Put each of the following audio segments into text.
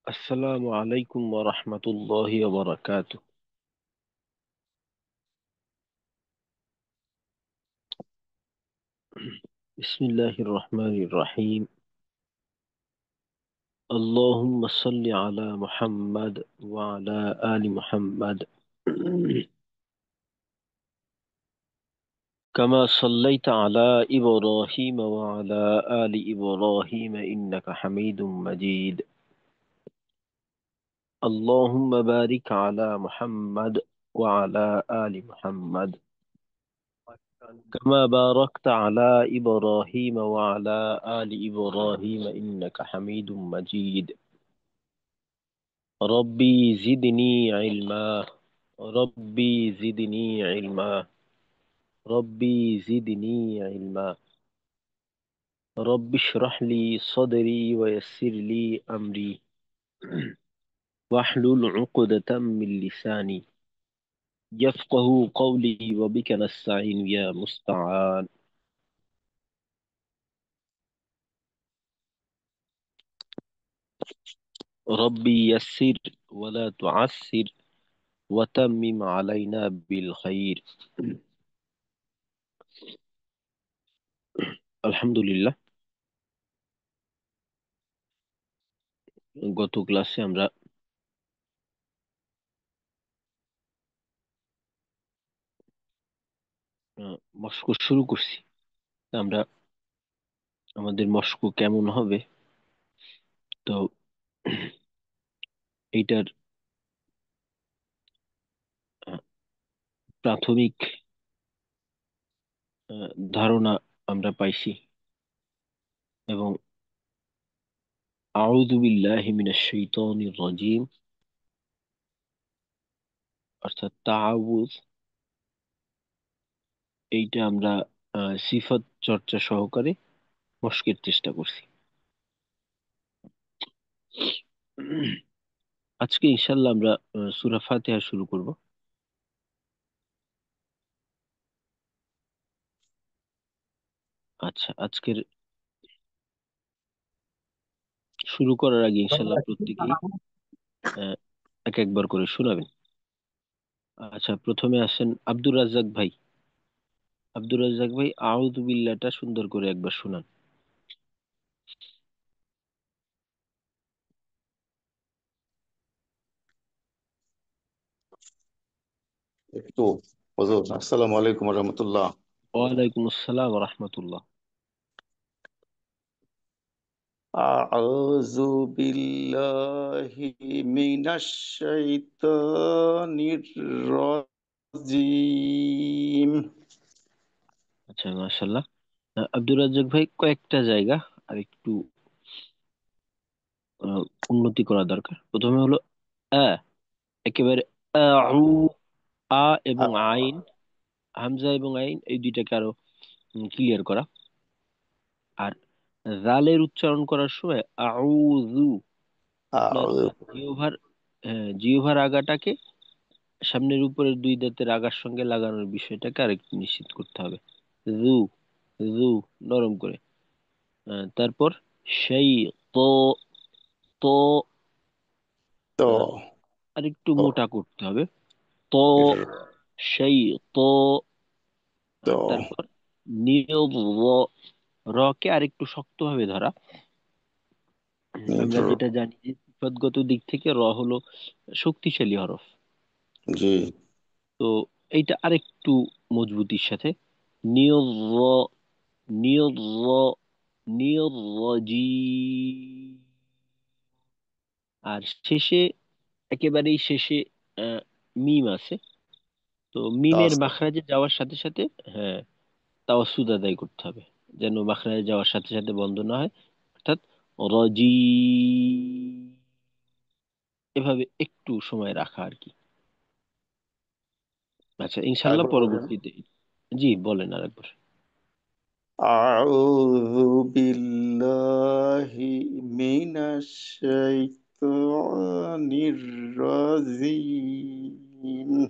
السلام عليكم ورحمة الله وبركاته. بسم الله الرحمن الرحيم. اللهم صل على محمد وعلى آل محمد كما صليت على إبراهيم وعلى آل إبراهيم إنك حميد مجيد. اللهم بارك على محمد وعلى آل محمد كما باركت على إبراهيم وعلى آل إبراهيم إنك حميد مجيد. ربي زدني علما. ربي زدني علما. ربي زدني علما. رب اشرح لي صدري ويسر لي أمري واحلل عقدة من لساني يفقه قولي وبك نستعين يا مستعان. ربي يسر ولا تعسر وتمم علينا بالخير. আলহামদুলিল্লাহ, গত ক্লাসে আমরা মস্ক শুরু করছি। আমরা আমাদের মস্ক কেমন হবে, তো এইটার আহ, প্রাথমিক ধারণা আমরা পাইছি। এবং আউযু বিল্লাহি মিনাশ শাইতানির রাজিম, অর্থাৎ তাআউযু, এইটা আমরা সিফাত চর্চা সহকারে মস্কের চেষ্টা করছি। আজকে ইনশাল্লাহ আমরা সূরা ফাতিহা শুরু করব। আচ্ছা, আজকের শুরু করার আগে ইনশাল্লাহ প্রত্যেকেই আহ, এক একবার করে শোনাবেন। আচ্ছা, প্রথমে আসেন আব্দুর রাজ্জাক ভাই। আব্দুর রাজ্জাক ভাই, আউযু বিল্লাহটা সুন্দর করে একবার শোনান। একটু হুজুর, আসসালামু আলাইকুম রহমতুল্লাহ। ওয়ালাইকুম আসসালাম ওয়া রাহমাতুল্লাহ। আউযু বিল্লাহি মিনাশ শাইতানির রাজিম। আচ্ছা, মাশাআল্লাহ। আব্দুর রাজ্জাক ভাই, কয়েকটা জায়গা আর একটু আহ, উন্নতি করা দরকার। প্রথমে হলো আ, একেবারে আউ, আ এবং আইন, হামজা এবং আইন, এই দুইটাকে আরো ক্লিয়ার করা। আর জালের উচ্চারণ করার সময় আউযু, আপনার আউযু জিহ্বার জিহ্বার আগাটাকে সামনের উপরের দুই দাঁতের আগার সঙ্গে লাগানোর বিষয়টাকে আরেকটু নিশ্চিত করতে হবে। জু, জু, নরম করে। তারপর সেই তো, তো তো আহ, আরেকটু তো মোটা করতে হবে। তো, র- সেই তো। তো তারপর নিয়ব, র কে আরেকটু শক্তভাবে ধরা। আমরা নির- যেটা জানি যে সিফাতগত দিক থেকে র হলো শক্তিশালী হরফ। জি। তো এইটা আরেকটু মজবুতির সাথে নিয়ব, নিয়ব, নিয়ব, জি। আর শেষে, একেবারেই শেষে আহ, মিম আছে। তো মিমের তাস- মাখরাজে যাওয়ার সাথে সাথে, হ্যাঁ, তাওয়াসসুদ আদায় করতে হবে, যেন মাখরাজে যাওয়ার সাথে সাথে বন্ধ না হয়। অর্থাৎ রজি, এভাবে একটু সময় রাখা আর কি। আচ্ছা, ইনশাল্লাহ আরেকবার বলবেন। পরবর্তীতে। জি, বলেন আরেকবার। আউযু বিল্লাহি মিনাশ শাইতানির রাজিম।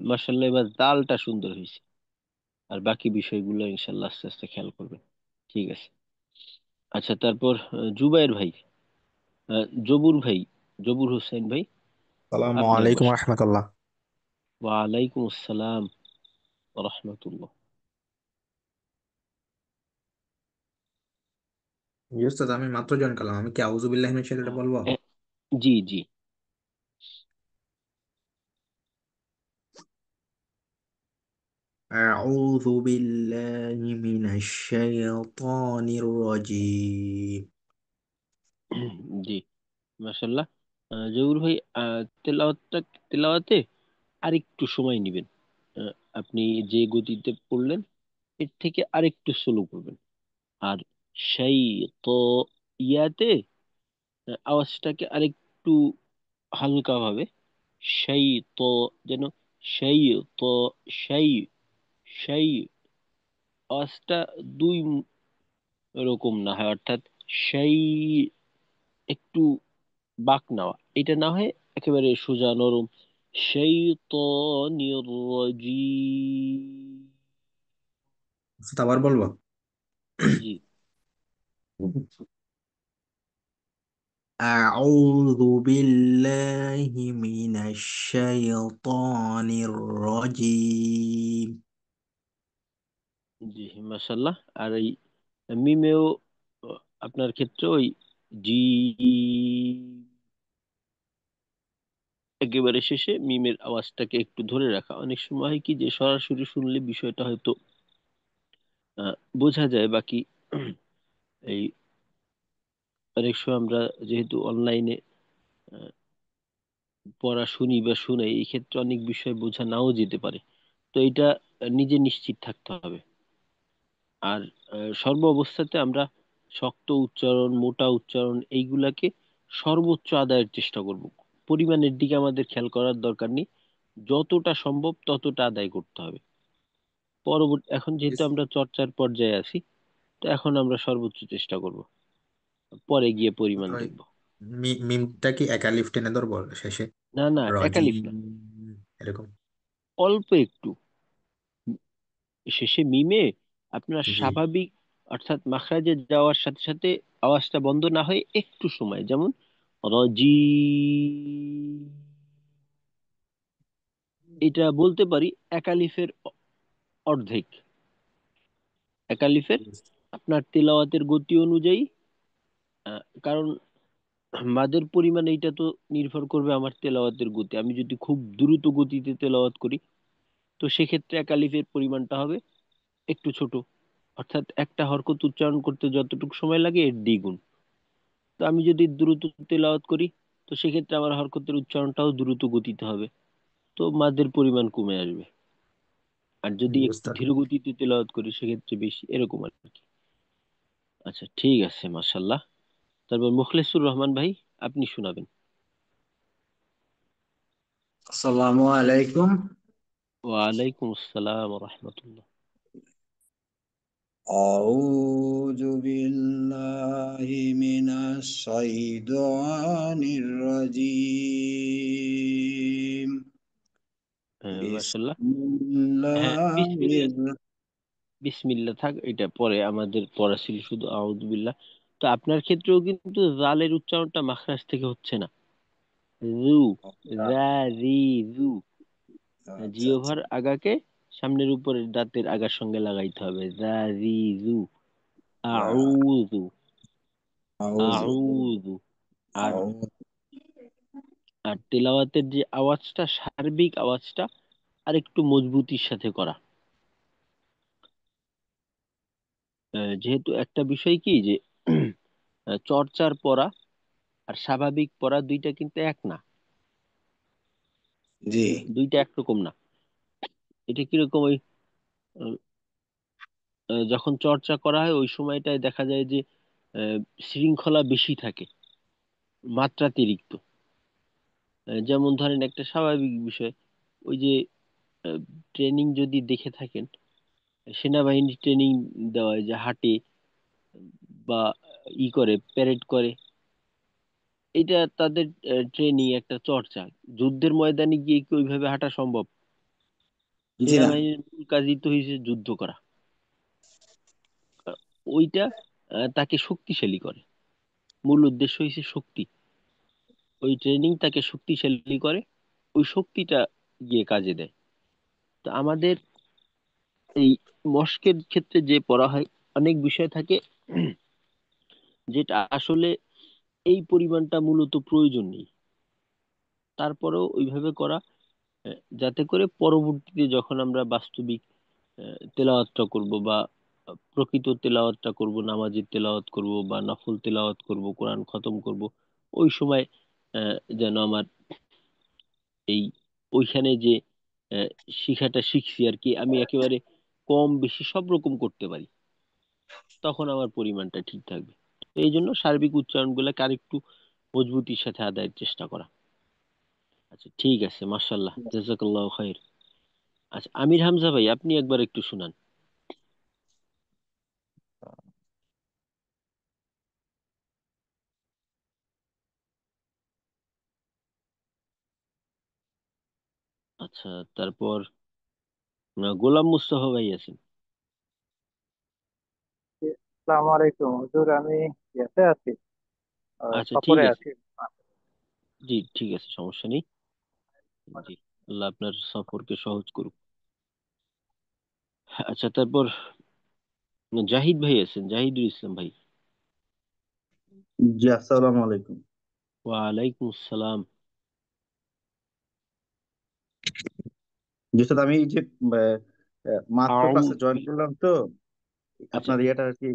মার্শাল্লাহ, এবার দালটা সুন্দর হয়েছে। আর বাকি বিষয়গুলো ইনশাল্লাহ আস্তে আস্তে খেয়াল করবেন। ঠিক আছে। আচ্ছা, তারপর জুবাইর ভাই, জবুর ভাই, জবুর হোসেন ভাই, সালামু আপনি আলাইকুম বসেন। রহমতুল্লাহ। ওয়ালাইকুম আসসালাম রহমতুল্লাহ। জি ওস্তাদ, আমি মাত্র জয়েন করলাম, আমি কি আউযুবিল্লাহি মিনাশ শাইতানির বলবো? জি জি। আউযু বিল্লাহি মিনাশ শাইতানির রাজীম। জি, মাশাল্লাহ। জহুর ভাই, তেলাওয়াতটা, তেলাওয়াতে আরেকটু সময় নেবেন। আহ, আপনি যে গতিতে পড়লেন এর থেকে আরেকটু স্লো করবেন। আর সেই তো ইয়াতে আওয়াজটাকে আরেকটু হালকা ভাবে, সেই তো, যেন সেই তো, সেই, সেই আওয়াজটা দুই রকম না হয়, অর্থাৎ সেই একটু বাঁক নেওয়া, এটা না হয় একেবারে সোজা নরম, সেই তো নির্জি। ওস্তাদ আবার বলবো? জি আউযু বিল্লাহি মিনাশ শাইতানির রাজীম। জি, মাশাল্লাহ। আর এই মিমেও আপনার ক্ষেত্রে ওই জি, একেবারে শেষে মিমের আওয়াজটাকে একটু ধরে রাখা। অনেক সময় হয় কি যে সরাসরি শুনলে বিষয়টা হয়তো বোঝা যায়, বাকি এই অনেক সময় আমরা যেহেতু অনলাইনে পড়া শুনি বা শুনাই, এই ক্ষেত্রে অনেক বিষয় বোঝা নাও যেতে পারে। তো এটা নিজে নিশ্চিত থাকতে হবে। আর সর্ব অবস্থাতে আমরা শক্ত উচ্চারণ, মোটা উচ্চারণ এইগুলাকে সর্বোচ্চ আদায়ের চেষ্টা করব। পরিমাণের দিকে আমাদের খেয়াল করার দরকার নেই, যতটা সম্ভব ততটা আদায় করতে হবে। পরবর্তী, এখন যেহেতু আমরা চর্চার পর্যায়ে আছি, তো এখন আমরা সর্বোচ্চ চেষ্টা করব, পরে গিয়ে পরিমাণ ওই দেখব। মিমটা কি একা লিফ টেনে ধরবো শেষে? না না, একালিফ রাজিম না, এরকম? অল্প একটু শেষে মিমে আপনার জি স্বাভাবিক, অর্থাৎ মাখরাজে যাওয়ার সাথে সাথে আওয়াজটা বন্ধ না হয়ে একটু সময়, যেমন রজি, এটা বলতে পারি একালিফের অর্ধেক। একালিফের আপনার তেলাওয়াতের গতি অনুযায়ী, কারণ মাদের পরিমাণ এইটা তো নির্ভর করবে আমার তেলাওয়াতের গতি। আমি যদি খুব দ্রুত গতিতে তেলাওয়াত করি, তো সেক্ষেত্রে একালিফের পরিমাণটা হবে একটু ছোট, অর্থাৎ একটা হরকত উচ্চারণ করতে যতটুকু সময় লাগে এর দ্বিগুণ। তো আমি যদি দ্রুত তেলাওয়াত করি, তো সেক্ষেত্রে আমার হরকতের উচ্চারণটাও দ্রুত গতিতে হবে, তো মাদের পরিমাণ কমে আসবে। আর যদি একটু ওস্তাদ। ধীর গতিতে তেলাওয়াত করি সেক্ষেত্রে বেশি, এরকম আর কি। আচ্ছা, ঠিক আছে, মাশাল্লাহ। তারপর মুখলেসুর রহমান ভাই, আপনি শোনাবেন। আসসালামু আলাইকুম। ওয়ালাইকুম আসসালাম রহমতুল্লাহ। আউযু বিল্লাহি মিনাশ শাইতানির রাজীম। মাশাল্লাহ। হ্যাঁ, বিসমিল্লাহ, বিসমিল্লাহির। বিসমিল্লাহ থাক, এটা পরে আমাদের পড়া ছিল শুধু আউযুবিল্লাহ। তো আপনার ক্ষেত্রেও কিন্তু জালের উচ্চারণটা মাখরাজ থেকে হচ্ছে না, জু, আচ্ছা জা, রি, জু। আচ্ছা আচ্ছা। জিহ্বার আগাকে সামনের উপরের দাঁতের আগার সঙ্গে লাগাইতে হবে, জা, রি, জু। আউযু, আউযু আউযু। আর আউযু। আর তেলাওয়াতের যে আওয়াজটা, সার্বিক আওয়াজটা আর একটু মজবুতির সাথে করা। যেহেতু একটা বিষয় কি যে চর্চার পড়া আর স্বাভাবিক পড়া দুইটা কিন্তু এক না, জি দুইটা একরকম না। এটা কিরকম, ওই আহ, যখন চর্চা করা হয় ওই সময়টায় দেখা যায় যে আহ, শৃঙ্খলা বেশি থাকে, মাত্রাতিরিক্ত। যেমন ধরেন একটা স্বাভাবিক বিষয়, ওই যে ট্রেনিং যদি দেখে থাকেন, সেনাবাহিনী ট্রেনিং দেওয়া হয় যে হাঁটে বা করে, প্যারেড করে, এটা তাদের ট্রেনিং, একটা চর্চা। যুদ্ধের ময়দানে গিয়ে কি ওইভাবে হাঁটা সম্ভব? জি না। সেনাবাহিনীর মূল কাজই তো হয়েছে যুদ্ধ করা। ওইটা তাকে শক্তিশালী করে। মূল উদ্দেশ্য হচ্ছে শক্তি। ওই ট্রেনিং তাকে শক্তিশালী করে, ওই শক্তিটা গিয়ে কাজে দেয়। তো আমাদের এই মস্কের ক্ষেত্রে যে পড়া হয়, অনেক বিষয় থাকে যেটা আসলে এই পরিমাণটা মূলত প্রয়োজন নেই, তারপরেও ওইভাবে করা, যাতে করে পরবর্তীতে যখন আমরা বাস্তবিক তেলাওয়াতটা করব, বা প্রকৃত তেলাওয়াতটা করব, নামাজের তেলাওয়াত করব বা নফল তেলাওয়াত করব, কোরআন খতম করব, ওই সময় যেন আমার এই ওইখানে যে আহ, শিখাটা শিখছি আর কি, আমি একেবারে কম বেশি সব রকম করতে পারি, তখন আমার পরিমাণটা ঠিক থাকবে। তো এই জন্য সার্বিক উচ্চারণগুলোকে আরেকটু মজবুতির সাথে আদায়ের চেষ্টা করা। আচ্ছা ঠিক আছে, মাশাআল্লাহ, জাযাকাল্লাহু খাইর। আচ্ছা আমির হামজা ভাই, আপনি একবার একটু শুনান। আচ্ছা, তারপর গোলাম মুস্তফা ভাই আছেন। আসসালামু আলাইকুম হুজুর, আমি ইয়াতে আছি, আচ্ছা ঠিক সফরে আছে, আছি। জি ঠিক আছে, সমস্যা নেই। জি, আল্লাহ আপনার সফরকে সহজ করুক। আচ্ছা তারপর জাহিদ ভাই আছেন, জাহিদুল ইসলাম ভাই। জি, আসসালামু আলাইকুম। ওয়ালাইকুম আসসালাম। জি স্যার, আমি এই যে আহ, মাত্র ক্লাসে আউযু জয়েন বি- করলাম তো, আচ্ছা আপনার ইয়েটা আর কি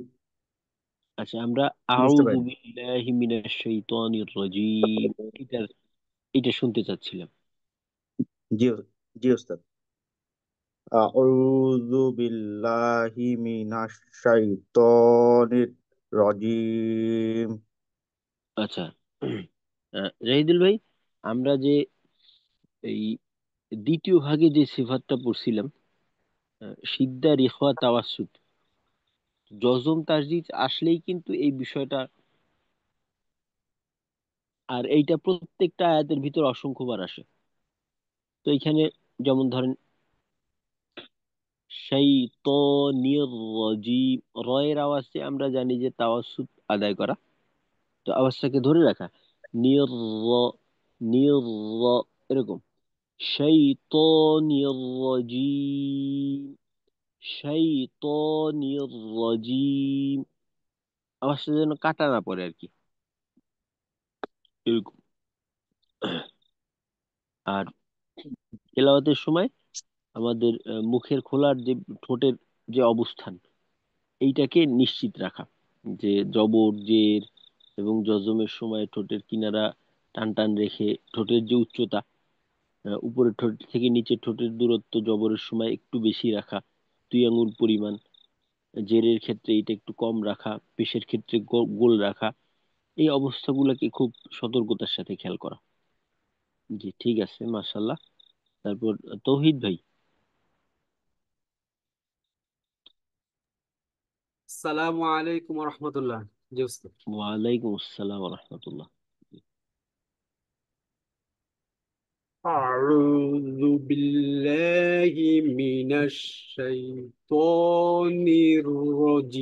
আচ্ছা, আমরা বুঝতে আউযু পারিনি। বিল্লাহি মিনাশ শাইতানির রাজিম, এটা এটা শুনতে চাচ্ছিলাম। জি জি ওস্তাদ। আউযু বিল্লাহি মিনাশ শাইতানির রাজিম। আচ্ছা জাহিদুল ভাই, আমরা যে এই দ্বিতীয় ভাগে যে সিফাতটা পড়ছিলাম, সিদ্দা রিখওয়া তাওয়াসসুত, জজম তাসদিদ আসলেই কিন্তু এই বিষয়টা, আর এইটা প্রত্যেকটা আয়াতের ভিতর অসংখ্যবার আসে। তো এখানে যেমন ধরেন শাইতানির রাজিম, রয়ের আওয়াজে আমরা জানি যে তাওয়াসসুত আদায় করা, তো আওয়াজটাকে ধরে রাখা, নির নির এরকম, শাইতানির রাজিম, শাইতানির রাজিম, আওয়াজটা যেন কাটা না পড়ে আর কি, এরকম। আর তেলাওয়াতের সময় আমাদের মুখের খোলার যে ঠোঁটের যে অবস্থান, এইটাকে নিশ্চিত রাখা, যে জবর জের এবং জজমের সময় ঠোঁটের কিনারা টান টান রেখে, ঠোঁটের যে উচ্চতা, উপরের ঠোঁট থেকে নিচের ঠোঁটের দূরত্ব জবরের সময় একটু বেশি রাখা, 2 আঙ্গুল পরিমাণ, জেরের ক্ষেত্রে এটা একটু কম রাখা, পেশের ক্ষেত্রে গোল রাখা, এই অবস্থাগুলোকে খুব সতর্কতার সাথে খেয়াল করা। জি ঠিক আছে, মাশাল্লাহ। তারপর তৌহিদ ভাই। আসসালামু আলাইকুম রহমতুল্লাহ। জি উস্তাদ। ওয়ালাইকুম আসসালাম রহমতুল্লাহ। أعوذ بالله من الشيطان الرجيم।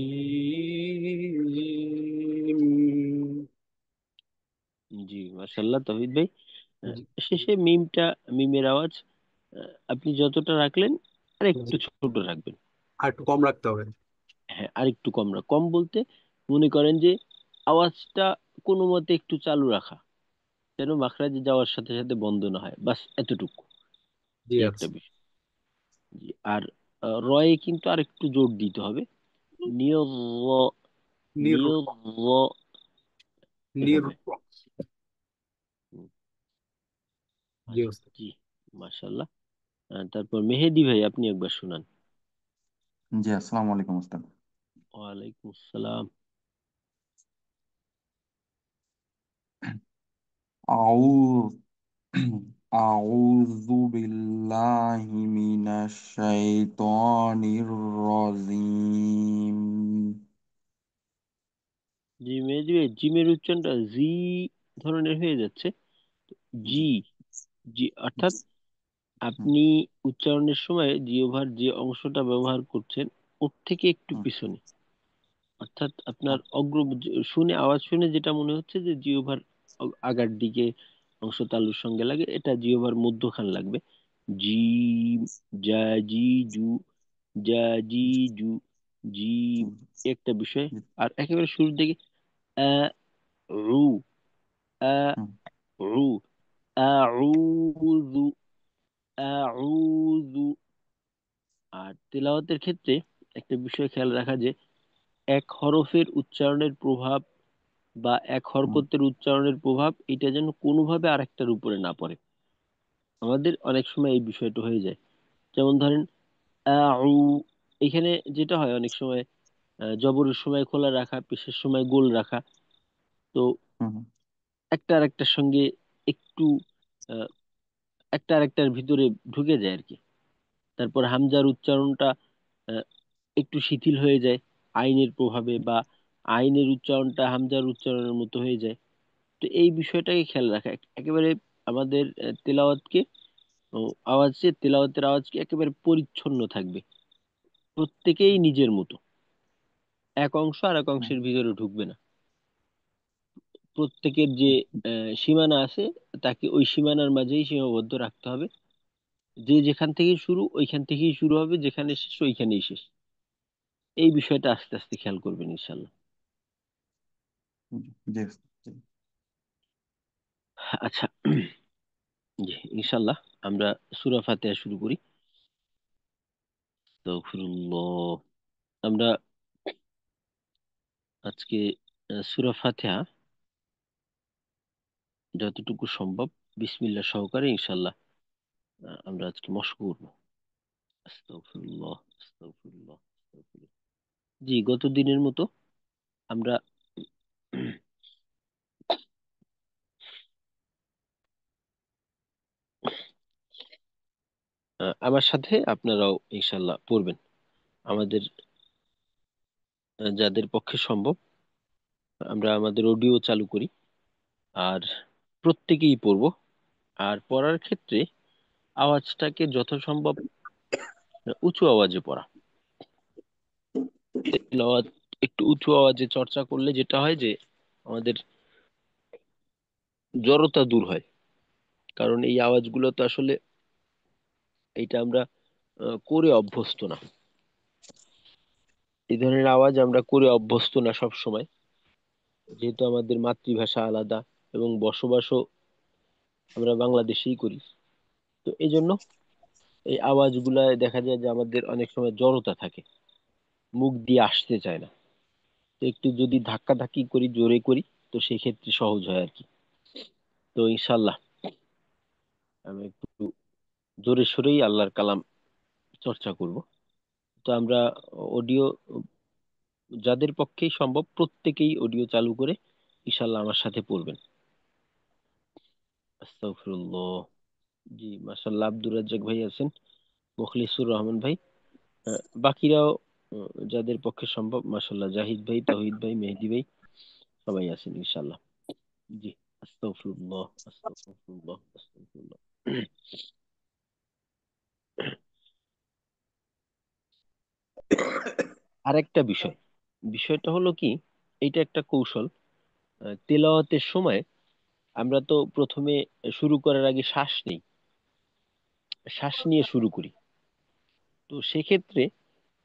জি মাশাল্লাহ তৌহিদ ভাই। জি, শেষে মিমের আওয়াজ আপনি যতটা রাখলেন আর একটু জি। ছোট রাখবেন। আর একটু কম রাখতে হবে। হ্যাঁ, আর একটু কম বলতে মনে করেন যে আওয়াজটা কোনো মতে একটু চালু রাখা, যেন মাখরাজে যাওয়ার সাথে সাথে বন্ধ না হয়, বাস এতটুকু, জি এই একটা আচ্ছা। বিষয়। জি, আর রয়ে কিন্তু আর একটু জোর দিতে হবে, নিয়র, নির নিয়র, নির এভাবে। হুম, জি আচ্ছা উস্তাদ। জি, মাশাল্লাহ। তারপর মেহেদি ভাই, আপনি একবার শুনান। জি, আসসালামু আলাইকুম ওস্তাদ। ওয়ালাইকুম আসসালাম। আউয আউযু বিল্লাহি মিনাশ শাইতানির রাজিম। জি মেহেদি ভাই, জিমের উচ্চারণটা জি ধরনের হয়ে যাচ্ছে। জি। জি, জি অর্থাৎ হুম, আপনি উচ্চারণের সময় জিহ্বার যে অংশটা ব্যবহার করছেন ওর থেকে একটু হুম, পিছনে, অর্থাৎ আপনার শুনে আওয়াজ শুনে যেটা মনে হচ্ছে যে জিহ্বার আগার দিকে অংশ তালুর সঙ্গে লাগে, এটা জিহ্বার মধ্যখান লাগবে। জি, জা, জি, জু, জা, জি, জু, জি, হুম, একটা বিষয়। জি, আর একেবারে শুরুর দিকে আ, রু, আ, হুম, রু, আউযু, আউযু। আর তেলাওয়াতের ক্ষেত্রে একটা বিষয় খেয়াল রাখা, যে এক হরফের উচ্চারণের প্রভাব বা এক হুম, হরকতের উচ্চারণের প্রভাব এটা যেন কোনোভাবে আরেকটার উপরে না পড়ে। আমাদের অনেক সময় এই বিষয়টা হয়ে যায়। যেমন ধরেন আউ, এখানে যেটা হয় অনেক সময় জবরের সময় খোলা রাখা, পেশের সময় গোল রাখা। তো হুম, একটা আরেকটার সঙ্গে একটু আহ, একটা আরেকটার ভিতরে ঢুকে যায় আর কি। তারপর হামজার উচ্চারণটা আহ, একটু শিথিল হয়ে যায় আইনের প্রভাবে, বা আইনের উচ্চারণটা হামজার উচ্চারণের মতো হয়ে যায়। তো এই বিষয়টাকে খেয়াল রাখা একেবারে আমাদের তেলাওয়াতকে ও তেলাওয়াতের আওয়াজকে একেবারে পরিচ্ছন্ন থাকবে, প্রত্যেকেই নিজের মতো, এক অংশ আর এক হুম, অংশের ভিতরে ঢুকবে না। প্রত্যেকের যে সীমানা আছে তাকে ওই সীমানার মাঝেই সীমাবদ্ধ রাখতে হবে। যে যেখান থেকে শুরু ওইখান থেকেই শুরু হবে, যেখানে শেষ ওইখানেই শেষ। এই বিষয়টা আস্তে আস্তে খেয়াল করবেন ইনশাল্লাহ। হুম, জি, জি। আচ্ছা, জি ইনশাল্লাহ আমরা সূরা ফাতিহা শুরু করি। আস্তাগফিরুল্লাহ। আমরা আজকে সূরা ফাতিহা যতটুকু সম্ভব বিসমিল্লাহ সহকারে ইনশাল্লাহ আমরা আজকে মশক করবো। আস্তাগফিরুল্লাহ, আস্তাগফিরুল্লাহ, আস্তাগফিরুল্লাহ। জি, গত দিনের মতো আমরা আমার সাথে আপনারাও ইনশাল্লাহ পড়বেন। আমাদের যাদের পক্ষে সম্ভব আমরা আমাদের অডিও চালু করি, আর প্রত্যেকেই পড়বো। আর পড়ার ক্ষেত্রে আওয়াজটাকে যথাসম্ভব উঁচু আওয়াজে পড়া। তেলাওয়াত একটু উঁচু আওয়াজে চর্চা করলে যেটা হয় যে আমাদের জড়তা দূর হয়। কারণ এই আওয়াজগুলো তো আসলে এটা আমরা করে অভ্যস্ত না। এই ধরনের আওয়াজ আমরা করে অভ্যস্ত না সব সময়, যেহেতু আমাদের মাতৃভাষা আলাদা এবং বসবাসও আমরা বাংলাদেশেই করি। তো এই জন্য এই আওয়াজগুলায় দেখা যায় যে আমাদের অনেক সময় জড়তা থাকে, মুখ দিয়ে আসতে চায় না। তো একটু যদি ধাক্কা ধাক্কি করি, জোরে করি, তো সেই ক্ষেত্রে সহজ হয় আর কি। তো ইনশাল্লাহ আমি একটু জোরে সোরেই আল্লাহর কালাম চর্চা করব। তো আমরা অডিও, যাদের পক্ষেই সম্ভব প্রত্যেকেই অডিও চালু করে ইনশাল্লাহ আমার সাথে পড়বেন। আস্তাগফিরুল্লাহ। জি মাশাআল্লাহ, আব্দুর রাজ্জাক ভাই আছেন, মুখলিসুর রহমান ভাই, বাকিরাও যাদের পক্ষে সম্ভব মাশাআল্লাহ, জাহিদ ভাই, তাওহিদ ভাই, মেহেদি ভাই, সবাই আছেন ইনশাআল্লাহ। জি, আস্তাগফিরুল্লাহ, আস্তাগফিরুল্লাহ, আস্তাগফিরুল্লাহ। আরেকটা বিষয়, বিষয়টা হলো কি, এইটা একটা কৌশল। তেলাওয়াতের সময় আমরা তো প্রথমে শুরু করার আগে শ্বাস নেই, শ্বাস নিয়ে শুরু করি। তো সেক্ষেত্রে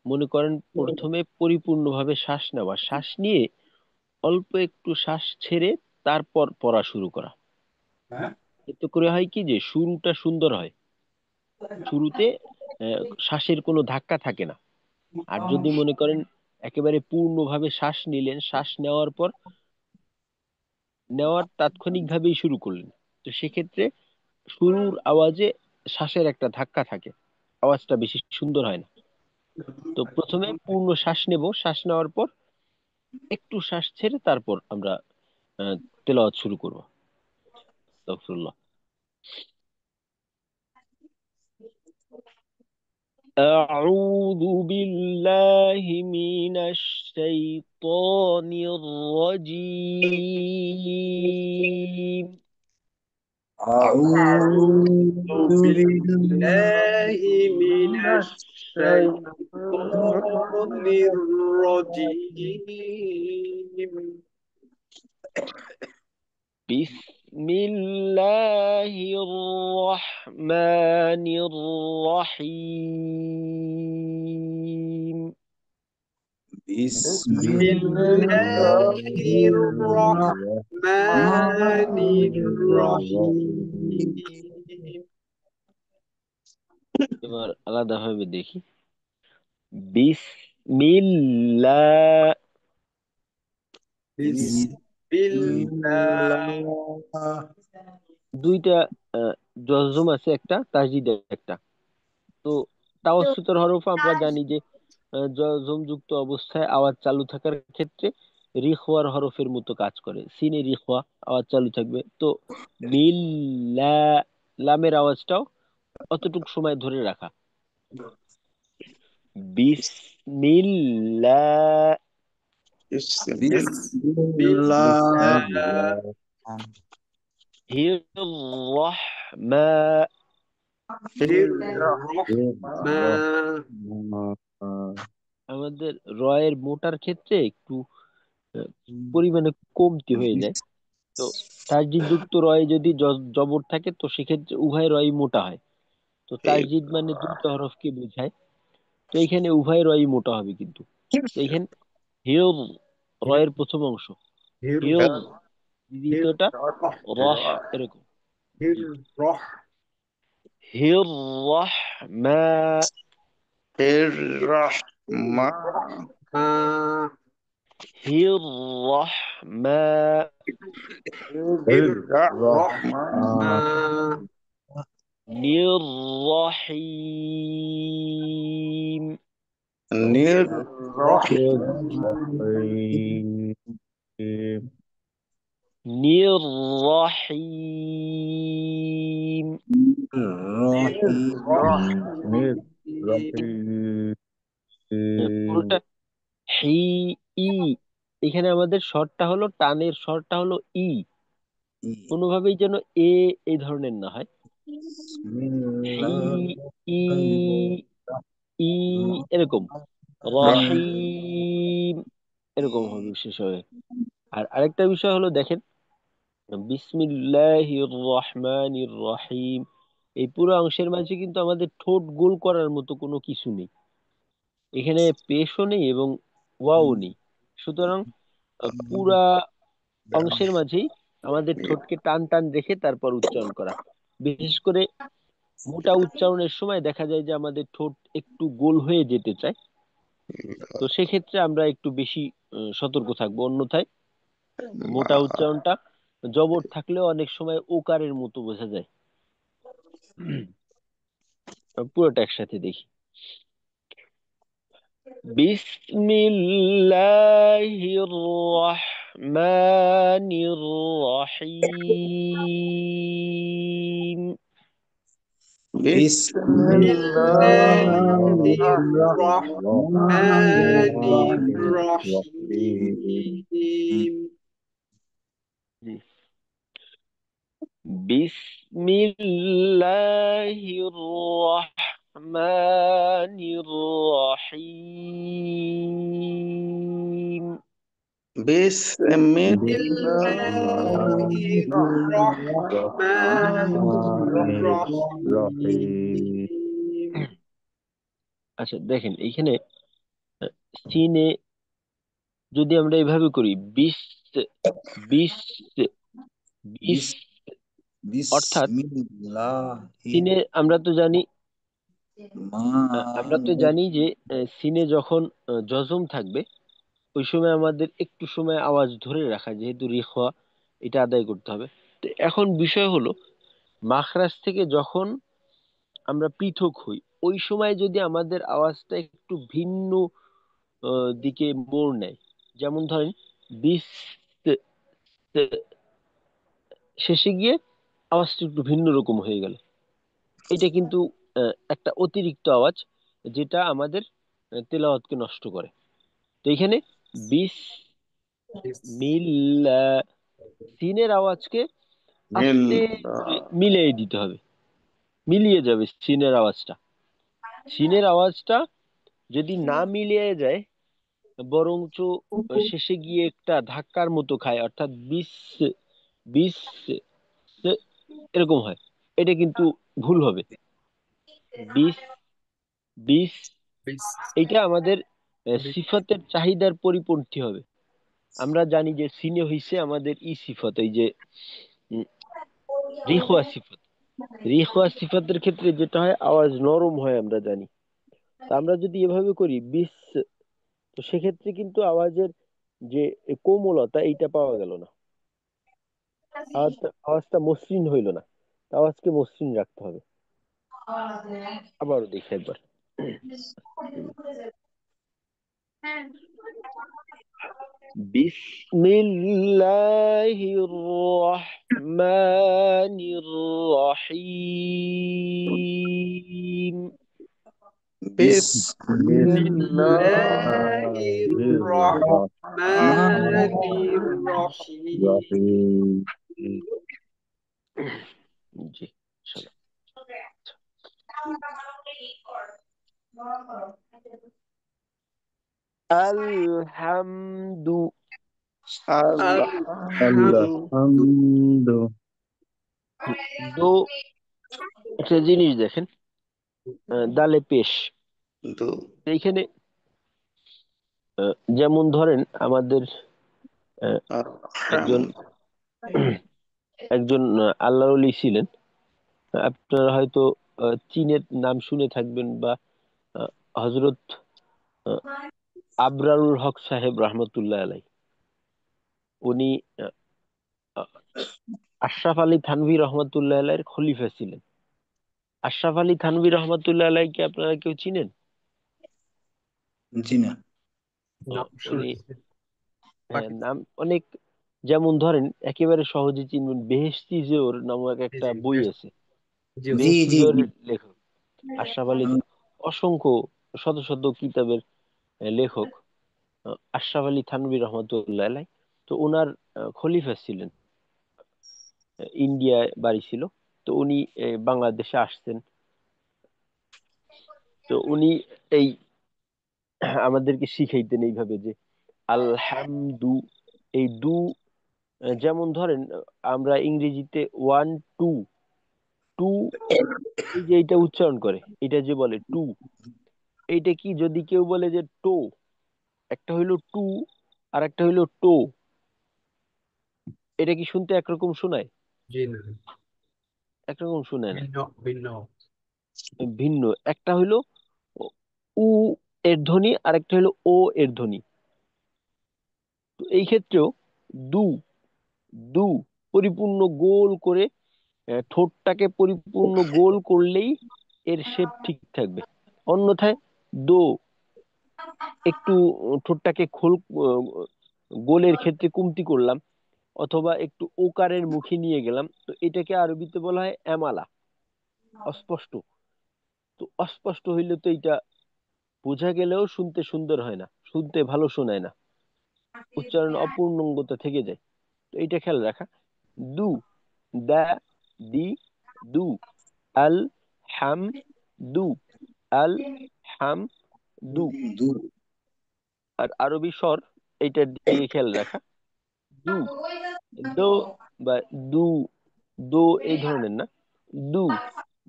মনে করেন প্রথমে পরিপূর্ণভাবে শ্বাস নেওয়া, শ্বাস নিয়ে অল্প একটু শ্বাস ছেড়ে তারপর পড়া শুরু করা। এতে করে হয় কি যে শুরুটা সুন্দর হয়। শুরুতে শ্বাসের কোনো ধাক্কা থাকে না। আর যদি মনে করেন একেবারে পূর্ণভাবে শ্বাস নিলেন, শ্বাস নেওয়ার পর নেওয়ার তাৎক্ষণিকভাবেই শুরু করলেন, তো সেক্ষেত্রে শুরুর আওয়াজে শ্বাসের একটা ধাক্কা থাকে, আওয়াজটা বেশি সুন্দর হয় না। তো প্রথমে পূর্ণ শ্বাস নেব, শ্বাস নেওয়ার পর একটু শ্বাস ছেড়ে তারপর আমরা আহ, তেলাওয়াত শুরু করবো। আস্তাগফিরুল্লাহ। أعوذ بالله من الشيطان الرجيم. أعوذ أعوذ بالله بالله من من الشيطان الشيطان الرجيم بسم الله الرحمن الرحيم بسم بسم الله الله الرحمن الرحيم الرحيم এবার আলাদাভাবে দেখি। বিসমিল্লাহ, بسم الله দুইটা আহ, জজম আছে, একটা তাসদিদ একটা। তো তাওয়াসসুতের হরফ আমরা জানি যে জজম যুক্ত অবস্থায় আওয়াজ চালু থাকার ক্ষেত্রে রিখওয়ার হরফের মতো কাজ করে। সিনে রিখওয়া আওয়াজ চালু থাকবে। তো মিল্লা, লামের আওয়াজটাও অতটুক সময় ধরে রাখা। বিসমিল্লাহ, بسم بسم الله الله হির রহমা, الرحمن আমাদের রয়ের মোটার ক্ষেত্রে একটু আহ, পরিমাণে কমতি হয়ে যায়। তো তাসদিদ যুক্ত রয়ে যদি জবর থাকে তো সেক্ষেত্রে উভয় রয় মোটা হয়। তো তাসদিদ মানে দুইটা হরফকে বোঝায়। তো এখানে উভয় রয় মোটা হবে কিন্তু। তো এখানে হিয়র, রয়ের প্রথম অংশ হিয়র, দ্বিতীয়টা রহ, এরকম। জি। হির রহমা, الرحمن হির রহমা, الرحمن নির রহিম, الرحيم নির রহিম। পুরোটা হি, ই। এখানে আমাদের স্বরটা হলো, টানের স্বরটা হলো ই। কোনোভাবেই যেন এ এই ধরনের না হয়। হি, ই, ই, এরকম। রহিম, এরকম হবে শেষ হবে। আর আরেকটা বিষয় হলো দেখেন, বিসমিল্লাহির রহমানির রহিম, এই পুরো অংশের মাঝে কিন্তু আমাদের ঠোঁট গোল করার মতো কোনো কিছু নেই। এখানে পেশও নেই এবং ওয়াও নেই। সুতরাং পুরা অংশের মাঝেই আমাদের ঠোঁটকে টান টান রেখে তারপর উচ্চারণ করা। বিশেষ করে মোটা উচ্চারণের সময় দেখা যায় যে আমাদের ঠোঁট একটু গোল হয়ে যেতে চায়। তো সেক্ষেত্রে আমরা একটু বেশি সতর্ক থাকবো। অন্যথায় মোটা উচ্চারণটা জবর থাকলেও অনেক সময় ওকারের মতো বোঝা যায়। পুরোটা একসাথে দেখি। বিসমিল্লাহির রহমানির রহিম। بسم الله الله الرحمن الرحيم জি। বিসমিল্লাহির রহমানির রহিম। بسم الله الرحمن الرحيم আচ্ছা দেখেন এইখানে সিনে যদি আমরা এভাবে করি, বিশ, বিশ, বিশ, অর্থাৎ بسم الله সিনে আমরা তো জানি, আমরা তো الرحمن জানি যে সিনে যখন জজম থাকবে ওই সময় আমাদের একটু সময় আওয়াজ ধরে রাখা, যেহেতু রিখওয়া, এটা আদায় করতে হবে। তো এখন বিষয় হলো মাখরাজ থেকে যখন আমরা পৃথক হই ওই সময় যদি আমাদের আওয়াজটা একটু ভিন্ন দিকে মোড় নেয়। যেমন ধরেন বিস, শেষে গিয়ে আওয়াজটা একটু ভিন্ন রকম হয়ে গেল। এটা কিন্তু একটা অতিরিক্ত আওয়াজ, যেটা আমাদের তেলাওয়াতকে নষ্ট করে। তো এখানে বিস মিল, সিনের আওয়াজকে আস্তে করে মিলিয়ে দিতে হবে, মিলিয়ে যাবে সিনের আওয়াজটা। সিনের আওয়াজটা যদি না মিলিয়ে যায় বরঞ্চ শেষে গিয়ে একটা ধাক্কার মতো খায়, অর্থাৎ বিস বিস এরকম হয়। এটা কিন্তু ভুল হবে। বিস বিস বিস এটা আমাদের বিস সিফাতের চাহিদার পরিপন্থী হবে। আমরা জানি যে সিনে হইছে আমাদের সিফাত, এই যে উম, রিখওয়া সিফাত। রিখওয়া সিফাতের ক্ষেত্রে যেটা হয়, আওয়াজ নরম হয় আমরা জানি। তা আমরা যদি এভাবে করি বিস, তো সেক্ষেত্রে কিন্তু আওয়াজের যে কোমলতা এইটা পাওয়া গেল না। আওয়াজটা মসৃণ হইল না। আওয়াজকে মসৃণ রাখতে হবে। আবারও দেখি একবার। বিসমিল্লাহির রহমানির রহিম। বিসমিল্লাহির রহমানির রহিম। জি, ইনশাআল্লাহ। আলহামদু। আল্লাহ আলহামদু আলহামদু দো, একটা জিনিস দেখেন, দালে পেশ। দু এইখানে যেমন ধরেন আমাদের একজন একজন আল্লাহর ওলি ছিলেন। আপনারা হয়তো চীনের নাম শুনে থাকবেন, বা হজরত আবরারুল হক সাহেব রহমতুল্লাহ আলাই। উনি আহ, আহ, আশরাফ আলী থানভী রহমতুল্লাহ আলাইয়ের খলিফা ছিলেন। আশরাফ আলী থানভী রহমতুল্লাহ আলাইকে আপনারা কেউ চিনেন? জি না। নাম উনি শুনেছি। নাম অনেক, যেমন ধরেন একেবারে সহজে চিনবেন, বেহেশতি জোর নামক জি একটা জি বই আছে। জি জি বেহেশতি জি জি জোরের লেখক আশরাফ আলী, অসংখ্য শত শত কিতাবের লেখক আশরাফ আলী থানভী রহমতুল্লাহ আলাই। তো ওনার খলিফা ছিলেন, ইন্ডিয়ায় বাড়ি ছিল। তো উনি বাংলাদেশে আসছেন। তো উনি এই আমাদেরকে শিখাইতেন এইভাবে যে আলহামদু, এই দু, যেমন ধরেন আমরা ইংরেজিতে ওয়ান টু, টু, এই যে এটা উচ্চারণ করে, এটা যে বলে টু, এইটা কি যদি কেউ বলে যে টো, একটা হইলো টু আর একটা হইলো টো, এটা কি শুনতে একরকম শোনায়? জি না, একরকম শোনায় না, ভিন্ন ভিন্ন। ভিন্ন। একটা হইলো উ এর ধ্বনি, আর একটা হইলো ও এর ধ্বনি। তো এই ক্ষেত্রেও দু, দু পরিপূর্ণ গোল করে, ঠোঁটটাকে পরিপূর্ণ গোল করলেই এর শেপ ঠিক থাকবে। অন্যথায় দো, একটু ঠোঁটটাকে আহ, গোলের ক্ষেত্রে কমতি করলাম, অথবা একটু ওকারের মুখে নিয়ে গেলাম, তো এটাকে আরবিতে বলা হয় এমালা, অস্পষ্ট। তো অস্পষ্ট হইলে তো এটা বোঝা গেলেও শুনতে সুন্দর হয় না, শুনতে ভালো শোনায় না, উচ্চারণ অপূর্ণাঙ্গতা থেকে যায়। তো এইটা খেয়াল রাখা। দু, দা, দি, দু, আল হাম দু, আল হাম দু। দু আর আরবি স্বর, এইটার দিকে খেয়াল রাখা। দু, দো বা দু, দো এই ধরনের না। দু,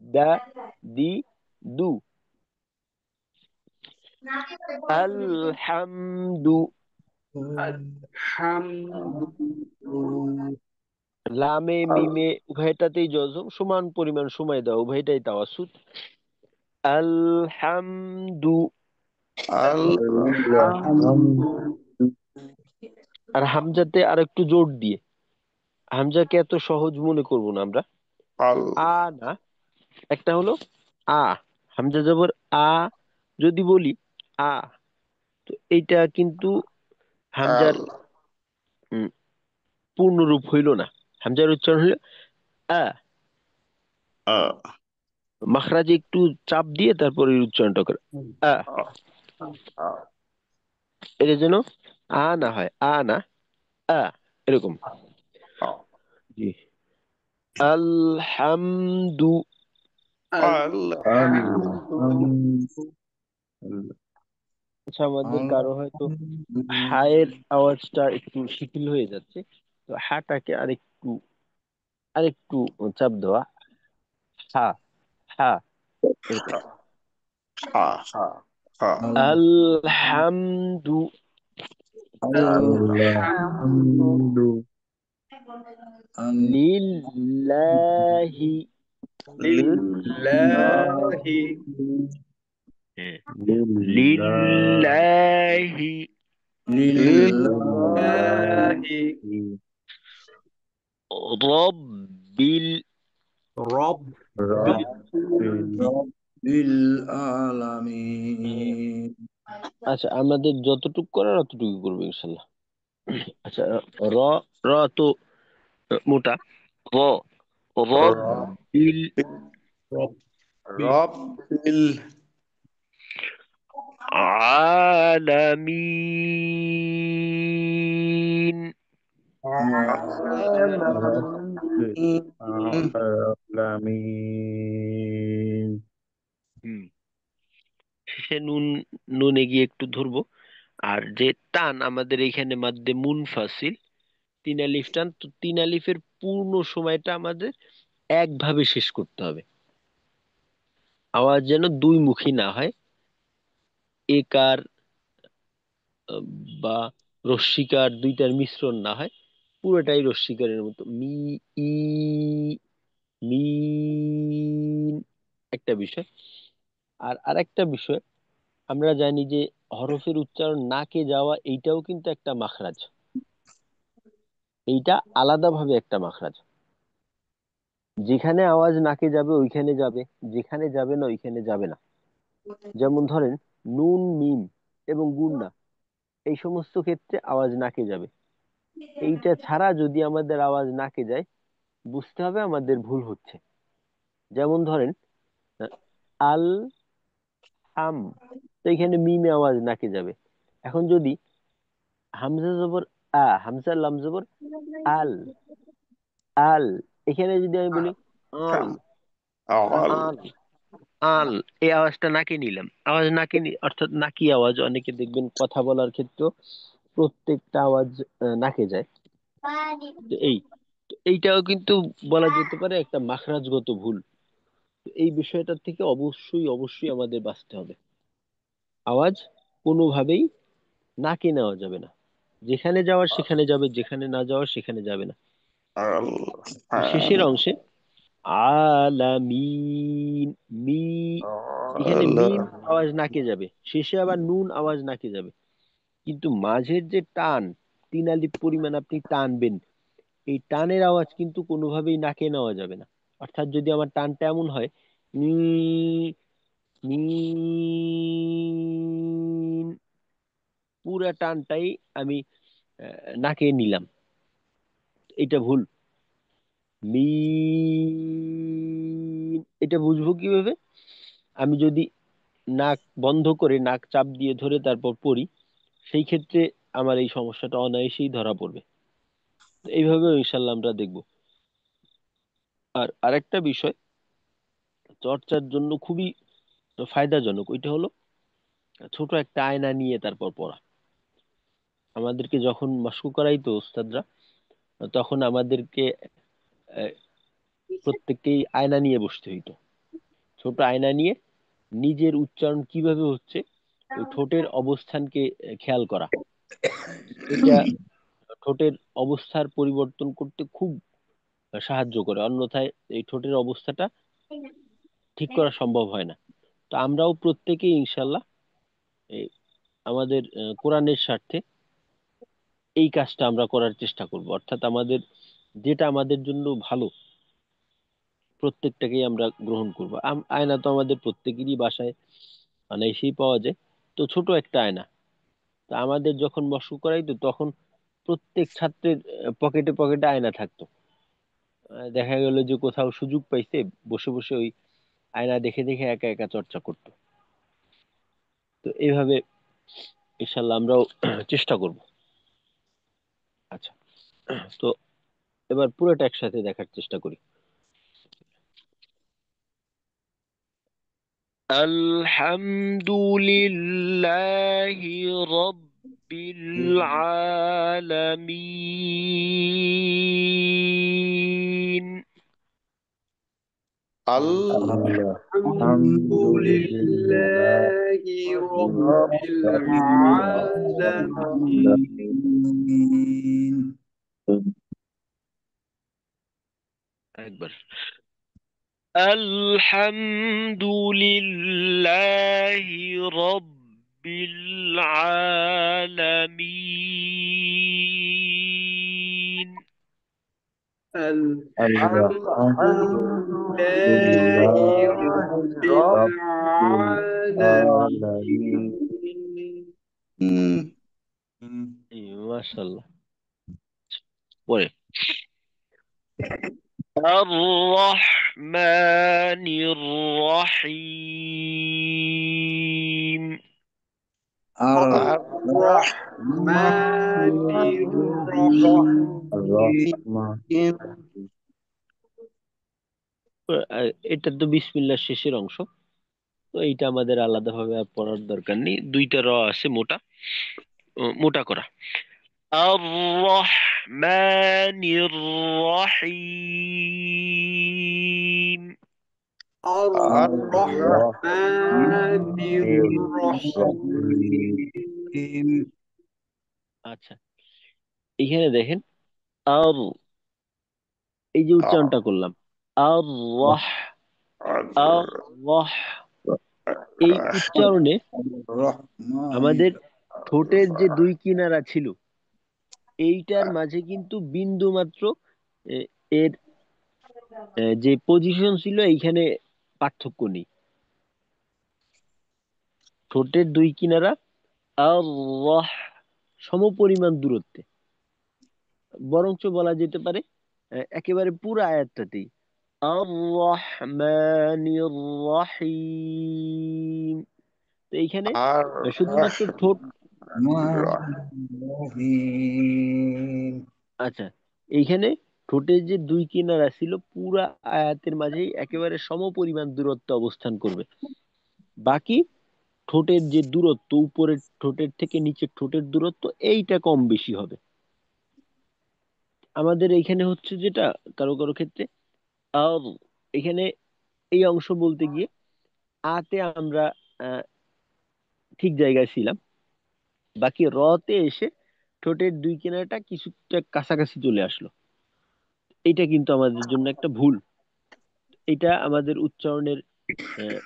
দা, দি, দু। আলহামদু, আলহামদু লামে মিমে উভয়টাতেই জজম, সমান পরিমাণ সময় দাও, উভয়টাই তাওয়াসুদ। আলহামদু। আলহামদু আর হামজাতে আর একটু জোর দিয়ে, হামজাকে এত সহজ মনে করব না আমরা। আল আ না, একটা হলো আ, হামজা জবর আ, যদি বলি আ, তো এইটা কিন্তু হামজার আল উম, পূর্ণ রূপ হইল না। হামজার উচ্চারণ হইল আ, আ মাখরাজে একটু চাপ দিয়ে তারপরে উচ্চারণটা করে আ। আ এটা যেন আ না হয়, আ না, আ, এরকম। আ জি। আলহামদু। আল আলহামদু আলহামদু আচ্ছা, আমাদের কারো হয়তো হায়ের আওয়াজটা একটু শিথিল হয়ে যাচ্ছে, তো হাটাকে আরেকটু আরেকটু চাপ দেওয়া। হা, হা, এরকম। হা হা আলহামদু, আলহামদু লিল্লাহি, লিল্লাহি হ্যাঁ, লিল্লাহ লিল্লাহি, লিল্লাহি রব্বিল, রব রব্বিল আলামিন। আচ্ছা, আমাদের যতটুকু করার অতটুকু করবো ইনশাল্লাহ। আচ্ছা, র, র তো মোটা। র, রব্বিল রব রব্বিল আলামিন। রাব্বিল আলামিন। আলামিন। হুম, শেষে নুন, নুনে গিয়ে একটু ধরবো। আর যে টান আমাদের এখানে মাদ্দে মুনফাসিল, তিন আলিফ টান, তো তিন আলিফের পূর্ণ সময়টা আমাদের একভাবে শেষ করতে হবে। আওয়াজ যেন দুই মুখী না হয়, একার আহ, বা রস্বীকার দুইটার মিশ্রণ না হয়, পুরোটাই রস্বীকারের মতো। ই, মিন, একটা বিষয়। আর আরেকটা বিষয়, আমরা জানি যে হরফের উচ্চারণ নাকে যাওয়া এইটাও কিন্তু একটা মাখরাজ। এইটা আলাদাভাবে একটা মাখরাজ। যেখানে আওয়াজ নাকে যাবে ওইখানে যাবে, যেখানে যাবে না ওইখানে যাবে না। যেমন ধরেন নুন, মিম এবং গুন্না, এই সমস্ত ক্ষেত্রে আওয়াজ নাকে যাবে। এইটা ছাড়া যদি আমাদের আওয়াজ নাকে যায়, বুঝতে হবে আমাদের ভুল হচ্ছে। যেমন ধরেন আহ, আল হাম, তো এখানে মিমে আওয়াজ নাকে যাবে। এখন যদি হামজা জবর হামজা লাম জবর আল, আল, এখানে যদি আমি বলি আল, আল আল, আল, এই আওয়াজটা নাকে নিলাম। আওয়াজ নাকে অর্থাৎ নাকি আওয়াজ, অনেকে দেখবেন কথা বলার ক্ষেত্রে প্রত্যেকটা আওয়াজ নাকে যায়। তো এইটাও কিন্তু বলা যেতে পারে একটা মাখরাজগত ভুল। তো এই বিষয়টার থেকে অবশ্যই অবশ্যই আমাদের বাঁচতে হবে। আওয়াজ কোনোভাবেই নাকে নেওয়া যাবে না। যেখানে যাওয়ার সেখানে যাবে, যেখানে না যাওয়ার সেখানে যাবে না। আল তো শেষের অংশে আলামিন, মি, এখানে আল মিম আওয়াজ নাকে যাবে, শেষে আবার নুন আওয়াজ নাকে যাবে। কিন্তু মাঝের যে টান, তিন আলিফ পরিমাণ আপনি টানবেন, এই টানের আওয়াজ কিন্তু কোনোভাবেই নাকে নেওয়া যাবে না। অর্থাৎ যদি আমার টানটা এমন হয়, নি, মিন, পুরা টানটাই আমি নাকে নিলাম, এটা ভুল। মিন, এটা বুঝবো কিভাবে? আমি যদি নাক বন্ধ করে নাক চাপ দিয়ে ধরে তারপর পড়ি, সেই ক্ষেত্রে আমার এই সমস্যাটা অনায়াসেই ধরা পড়বে। তো এইভাবে ইনশাল্লাহ আমরা দেখবো। আর আরেকটা বিষয় চর্চার জন্য খুবই ফায়দাজনক, ওইটা হলো ছোট একটা আয়না নিয়ে তারপর পড়া। আমাদেরকে যখন মাশকু করাইতো ওস্তাদরা, তখন আমাদেরকে আহ, প্রত্যেককেই আয়না নিয়ে বসতে হইতো। ছোট আয়না নিয়ে নিজের উচ্চারণ কিভাবে হচ্ছে ওই ঠোঁটের অবস্থানকে খেয়াল করা। এটা ঠোঁটের অবস্থার পরিবর্তন করতে খুব সাহায্য করে, অন্যথায় এই ঠোঁটের অবস্থাটা ঠিক করা সম্ভব হয় না। তো আমরাও প্রত্যেকেই ইনশাল্লাহ এই আমাদের কোরআনের স্বার্থে এই কাজটা আমরা করার চেষ্টা করব। অর্থাৎ আমাদের যেটা আমাদের জন্য ভালো, প্রত্যেকটাকেই আমরা গ্রহণ করব। আয়না তো আমাদের প্রত্যেকেরই বাসায় অনায়াসেই পাওয়া যায়। তো ছোট একটা আয়না, তো আমাদের যখন মশক করাইতো তখন প্রত্যেক ছাত্রের পকেটে পকেটে আয়না থাকতো। দেখা গেল যে কোথাও সুযোগ পাইছে, বসে বসে ওই আয়না দেখে দেখে একা একা চর্চা করতো। তো এইভাবে ইনশাল্লাহ আমরাও চেষ্টা করব। আচ্ছা, তো এবার পুরোটা একসাথে দেখার চেষ্টা করি। الحمد لله رب العالمين. الحمد الحمد لله لله رب رب العالمين. العالمين. أكبر. الحمد لله رب العالمين. الحمد الحمد لله لله رب رب العالمين. العالمين. ما شاء الله. পরে الرحمن الرحيم. الرحمن الرحيم. এটা তো বিসমিল্লাহ শেষের অংশ, তো এইটা আমাদের আলাদাভাবে আর পড়ার দরকার নেই। দুইটা র আছে মোটা মোটা করা। আর রহমানির রহিম। الرحمن الرحيم. আচ্ছা, এখানে দেখেন আর, এই যে উচ্চারণটা করলাম আর রহ, আর রহ, এই উচ্চারণে আমাদের ঠোঁটের যে দুই কিনারা ছিল এইটার মাঝে কিন্তু বিন্দু মাত্র এর যে পজিশন ছিল এইখানে পার্থক্য নেই। ঠোঁটের দুই কিনারা আল্লাহ সমপরিমাণ দূরত্বে, বরঞ্চ বলা যেতে পারে একেবারে পুরো আয়াতটাতেই আর-রহমানির রহিম। তো এইখানে শুধুমাত্র ঠোঁট, আচ্ছা, এইখানে ঠোঁটের যে দুই কিনারা ছিল পুরা আয়াতের মাঝেই একেবারে সমপরিমাণ দূরত্ব অবস্থান করবে। বাকি ঠোঁটের যে দূরত্ব, উপরের ঠোঁটের থেকে নিচের ঠোঁটের দূরত্ব এইটা কম বেশি হবে। আমাদের এইখানে হচ্ছে যেটা কারো কারো ক্ষেত্রে আও, এখানে এই অংশ বলতে গিয়ে আতে আমরা আহ, ঠিক জায়গায় ছিলাম, বাকি রতে এসে ঠোঁটের দুই কিনারাটা কিছুটা কাছাকাছি চলে আসলো। এটা কিন্তু আমাদের জন্য একটা ভুল। এটা আমাদের উচ্চারণের আহ,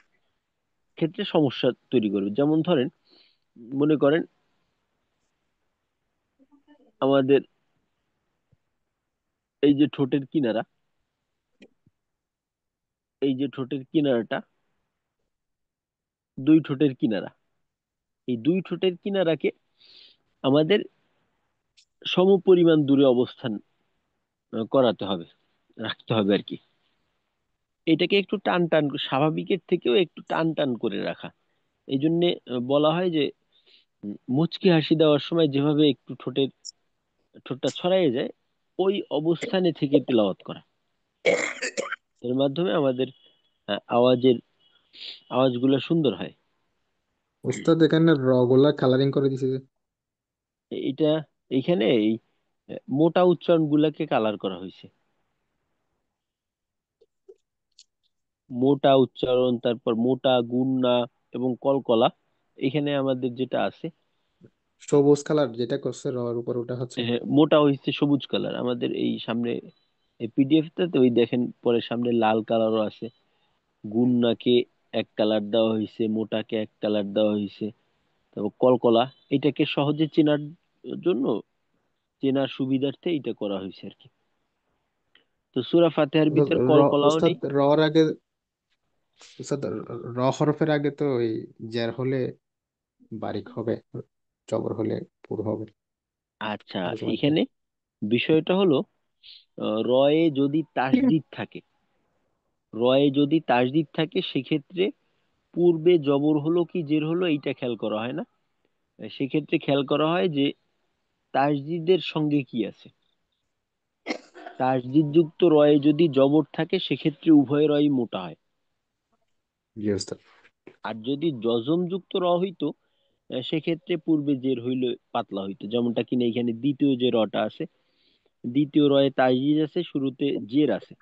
ক্ষেত্রে সমস্যা তৈরি করবে। যেমন ধরেন, মনে করেন আমাদের এই যে ঠোঁটের কিনারা, এই যে ঠোঁটের কিনারাটা, দুই ঠোঁটের কিনারা, এই দুই ঠোঁটের কিনারাকে আমাদের সমপরিমাণ দূরে অবস্থান করাতে হবে, রাখতে হবে আর কি। এটাকে একটু টান টান, স্বাভাবিকের থেকেও একটু টান টান করে রাখা। এই জন্য বলা হয় যে মুচকি হাসি দেওয়ার সময় যেভাবে একটু ঠোঁটটা ছড়াইয়ে যায়, ওই অবস্থানে থেকে তেলাওয়াত করা। এর মাধ্যমে আমাদের আওয়াজগুলো সুন্দর হয়। উস্তাদ এখানে র গুলা কালারিং করে দিছে যে। এটা এইখানে এই মোটা উচ্চারণ গুলাকে কালার করা হয়েছে। মোটা উচ্চারণ, তারপর মোটা, গুণনা এবং কলকলা, এখানে আমাদের যেটা আছে সবুজ কালার যেটা করছে র এর উপর ওটা হচ্ছে মোটা। মোটা হচ্ছে সবুজ কালার। আমাদের এই সামনে এই পিডিএফ টাতে ওই দেখেন পরে সামনে লাল কালারও আছে। গুণনাকে এক কালার দেওয়া হয়েছে, মোটাকে এক কালার দেওয়া হয়েছে, তারপর কলকলা এটাকে সহজে চেনার জন্য, চেনার সুবিধার্থে এটা করা হয়েছে আর কি। তো সূরা ফাতিহার উস্তাদ ভিতর র, কলকলাও উস্তাদ নেই। রর আগে, উস্তাদ র হরফের আগে তো ওই জের হলে বারিক হবে, জবর হলে পুর হবে। আচ্ছা, ওই সময়টা এখানে বিষয়টা হলো রয়ে যদি তাসদিদ থাকে, রয়ে যদি তাসদিদ থাকে সেক্ষেত্রে পূর্বে জবর হলো কি জের হলো এইটা খেয়াল করা হয় না। সেক্ষেত্রে খেয়াল করা হয় যে তাসদিদের সঙ্গে কি আছে। তাসদিদ যুক্ত রয়ে যদি জবর থাকে সেক্ষেত্রে উভয় রয়ই মোটা হয়। জি উস্তাদ। আর যদি যজম যুক্ত র হইতো সেক্ষেত্রে পূর্বে জের হইলে পাতলা হইতো, যেমনটা কিনা এখানে দ্বিতীয় যে রটা আছে, দ্বিতীয় রয়ে তাজদিদ আছে, শুরুতে জের আছে।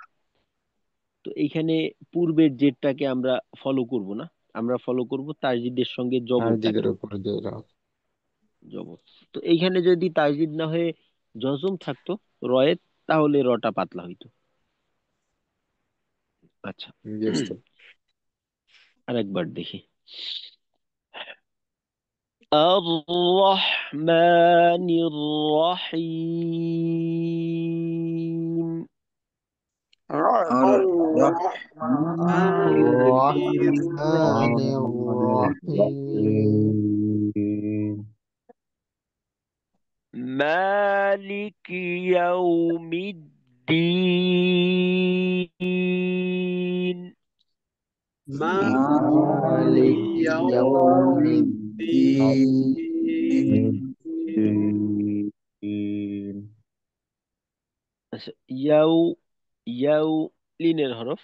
তো এইখানে পূর্বের জেরটাকে আমরা ফলো করব না, আমরা ফলো করব তাজদিদের সঙ্গে জবরটাকে, তাজদিদের উপর যে জবর। তো এইখানে যদি তাজদিদ না হয়ে জজম থাকতো রয়ে, তাহলে রটা পাতলা হইতো। আচ্ছা, জি উস্তাদ। আরেকবার দেখি। الرحمن الرحيم الرحمن الرحيم مالك يوم الدين مالك يوم الدين আচ্ছা, ইয়াউ লিনের হরফ,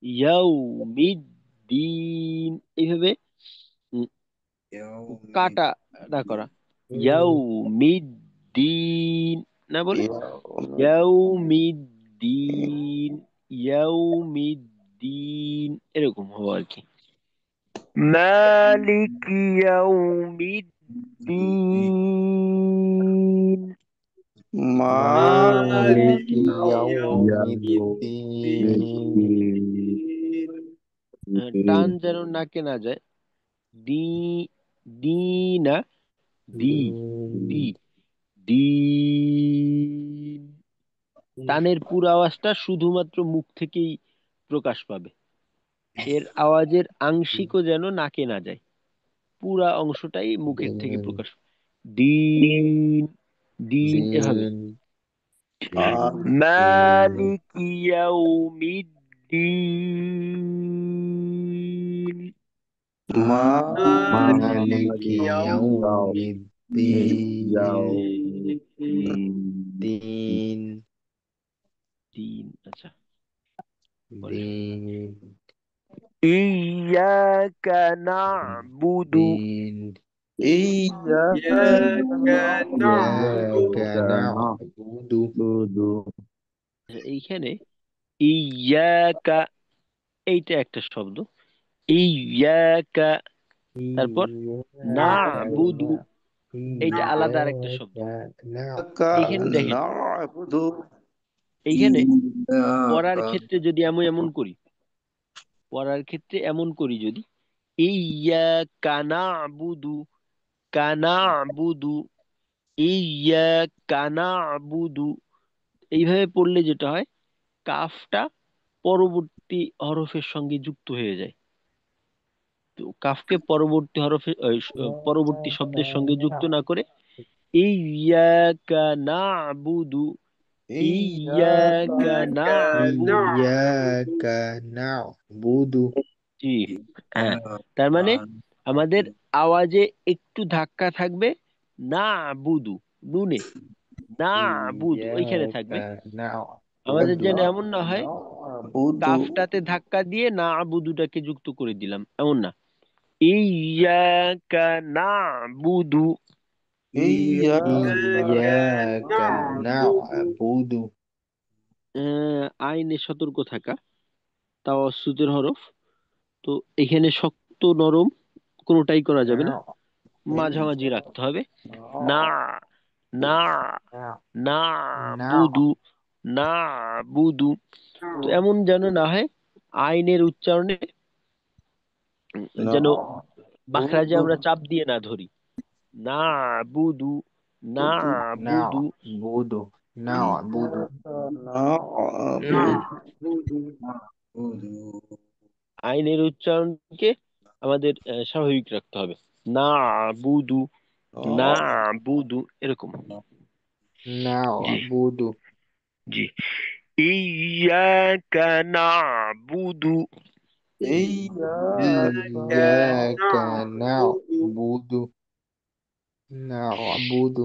ইয়াউমিদ্দিন, এইভাবে উম, কাটা না করা, ইয়াউমিদ্দিন না বলে ইয়াউমিদ্দিন, ইয়াউমিদ্দিন এরকম হবে আর কি। মালিক ইয়াউমিদ্দিন, مالك يوم الدين টান যেন নাকে না যায়, দি দিনা, দি দি الدين দিন, টানের পুরো আওয়াজটা শুধুমাত্র মুখ থেকেই প্রকাশ পাবে, এর আওয়াজের আংশিকও যেন নাকে না যায়, পুরা অংশটাই মুখের থেকে دين প্রকাশ। দিন দিন এভাবে। دين মালিক ইয়াউমিদ্দিন, مالك يوم الدين دين দিন। আচ্ছা, পরে دين ইয়াকা না'বুদু, دين إياك إياك نعبد نعبد এইখানে ইয়াকা এইটা একটা শব্দ, ইয়াকা, তারপর না'বুদু এইটা আলাদা আরেকটা শব্দ। এইখানে দেখেন, نعبد এইখানে পড়ার إياك ক্ষেত্রে যদি এমন এমন করি, পড়ার ক্ষেত্রে এমন করি যদি, ইয়াকা না'বুদু, কানা'বুদু, ইয়াকা না'বুদু, এইভাবে পড়লে যেটা হয়, কাফটা পরবর্তী হরফের সঙ্গে যুক্ত হয়ে যায়। তো কাফকে পরবর্তী হরফে পরবর্তী শব্দের সঙ্গে যুক্ত না করে ইয়াকা না'বুদু, إياك ইয়াকা না'বুদু। إياك نعبد জি, হ্যাঁ, তার মানে আমাদের আওয়াজে একটু ধাক্কা থাকবে, না বুদু, নুনে না বুদু ওইখানে إياك থাকবে। আমাদের نعبد যেন এমন না হয় نعبد কাফটাতে ধাক্কা দিয়ে না বুদুটাকে যুক্ত করে দিলাম, এমন না। ইয়াকা না বুদু, إياك إياك نعبد আইনে সতর্ক থাকা, তাওয়াসুতের হরফ। তো এখানে শক্ত নরম কোনোটাই করা যাবে না, মাঝামাঝি রাখতে হবে। না না না বুদু, না বুদু। তো এমন যেন না হয় আইনের উচ্চারণে যেন বাখরাজে আমরা চাপ দিয়ে না ধরি, না বুদু, না বুদু। نعبد نعبد আইনের উচ্চারণকে আমাদের স্বাভাবিক রাখতে হবে, না বুদু, না বুদু এরকম। জি نعبد জি, ইয়াকা না'বুদু, إياك نعبد نعبد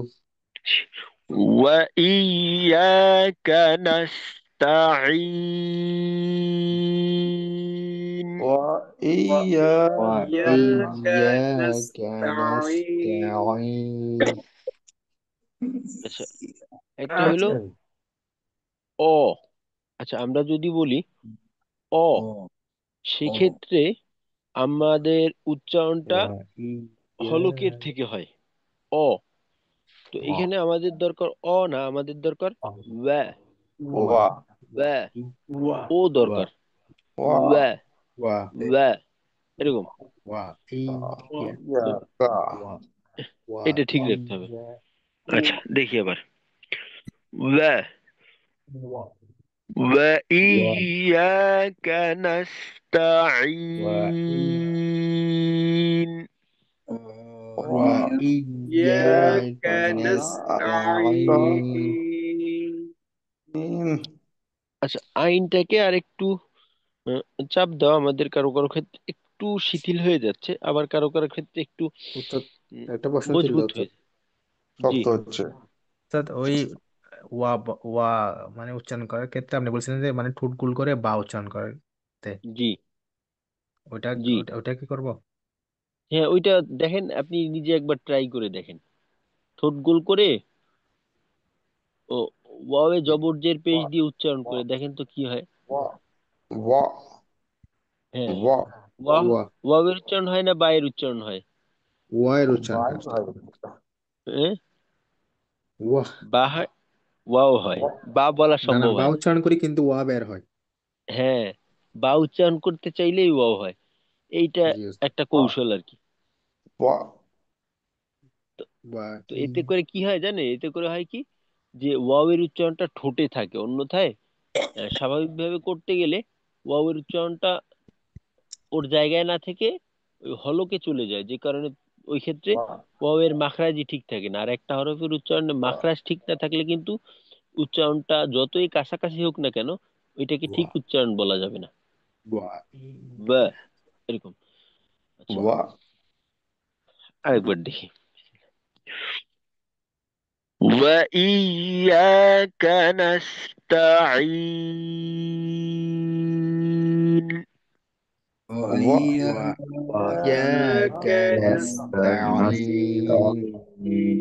ওয়া ইয়াকা নাস্তাঈন, وإياك إياك نستعين আচ্ছা, একটা হলো অ। আচ্ছা, আমরা যদি বলি অ, সেক্ষেত্রে আমাদের উচ্চারণটা হলকের وإياك থেকে হয় অ। তো এখানে আমাদের দরকার অ না, আমাদের দরকার ওয়া। ওয়া, ও দরকার, ওয়া ওয়া, এরকম। তো এটা ঠিক রাখতে হবে। আচ্ছা, দেখি আবার। ওয়া ওয়া ইয়াকা নাস্তাঈন। إياك وإياك نستعين نستعين আচ্ছা, আইনটাকে আর একটু আহ, চাপ দেওয়া আমাদের কারো কারো ক্ষেত্রে একটু শিথিল হয়ে যাচ্ছে, আবার কারো কারো ক্ষেত্রে একটু উস্তাদ উম, একটা প্রশ্ন ছিল মজবুত উস্তাদ। হয়ে যায়। জি অর্থাৎ ওই ওয়া মানে উচ্চারণ করার ক্ষেত্রে আপনি বলছিলেন যে মানে ঠোঁট গুল করে বা উচ্চারণ করতে, জি ওটা জি ওটা ওটা কি করব? হ্যাঁ, ওইটা দেখেন, আপনি নিজে একবার ট্রাই করে দেখেন। ঠোঁট গোল করে ও ওয়াওয়ে জবরজের পেশ দিয়ে উচ্চারণ করে দেখেন তো কি হয়। হ্যাঁ, ওয়া ওয়া ওয়াওয়ের উচ্চারণ হয় না বায়ের উচ্চারণ হয়? ওয়া এর উচ্চারণ হয় উস্তাদ। হ্যাঁ, ওয়া বা হয়, ওয়াও হয়, বা বলা না না সম্ভব বা হয়। উচ্চারণ করি কিন্তু ওয়া বের হয়। হ্যাঁ, বা উচ্চারণ করতে চাইলেই ওয়াও হয়। এইটা জি উস্তাদ। একটা কৌশল আর কি। তো বা তো এতে করে কি হয় জানেন, এতে করে হয় কি, যে ওয়াও এর উচ্চারণটা ঠোঁটে থাকে, অন্যথায় স্বাভাবিকভাবে করতে গেলে ওয়াও এর উচ্চারণটা ওর জায়গায় না থেকে ওই হলকে চলে যায়, যে কারণে ওই ক্ষেত্রে ওয়াও এর মাখরাজই ঠিক থাকে না। আর একটা হরফের উচ্চারণে মাখরাজ ঠিক না থাকলে কিন্তু উচ্চারণটা যতই কাছাকাছি হোক না কেন, ওইটাকে ঠিক উচ্চারণ বলা যাবে না। বা বা, এরকম। আচ্ছা, আরেকবার দেখি। وإياك نستعين। ওয়া إياك ইয়াকা নাস্তাঈন نستعين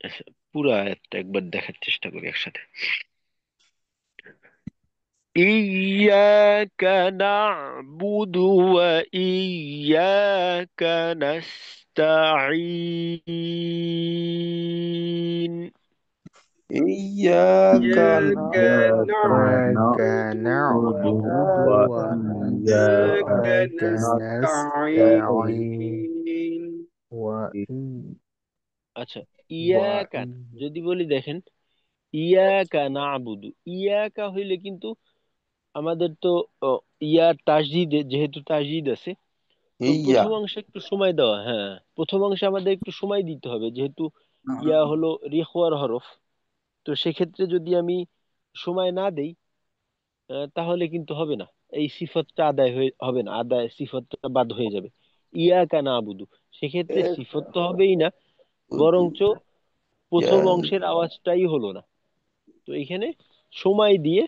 আচ্ছা, পুরো আয়াতটা একবার দেখার চেষ্টা করি একসাথে। إياك نعبد وإياك نستعين। إياك إياك نعبد نعبد وإياك وإياك نستعين نستعين আচ্ছা, ইয়াকা যদি বলি দেখেন, ইয়াকা নাবুদু, ইয়াকা হইলে কিন্তু আমাদের তো ও, ইয়ার তাসদিদ, যেহেতু তাসদিদ আছে, তো প্রথম অংশে একটু সময় দেওয়া, হ্যাঁ, প্রথম অংশে আমাদের একটু সময় দিতে হবে, যেহেতু ইয়া হলো রিখওয়ার হরফ। তো সেক্ষেত্রে যদি আমি সময় না দেই, তাহলে কিন্তু হবে না, এই সিফতটা আদায় হয়ে হবে না, আদায় সিফতটা বাদ হয়ে যাবে। ইয়াকা নাবুদু, সেক্ষেত্রে সিফত তো হবেই না, বরঞ্চ প্রথম অংশের আওয়াজটাই হলো না। তো এখানে সময় দিয়ে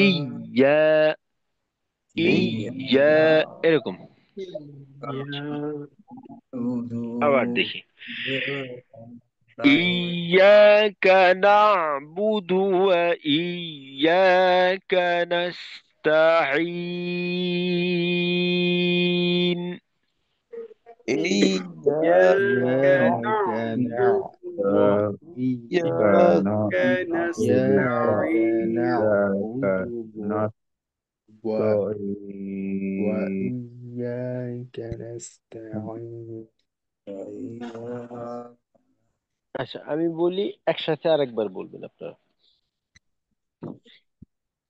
ইয়া ইয়া, এরকম। আচ্ছা, আবার দেখি। إياك نعبد وإياك نستعين। إياك إياك نعبد نعبد وإياك إياك نستعين نعبد وإياك نستعين আচ্ছা, আমি বলি, একসাথে আরেকবার বলবেন আপনারা।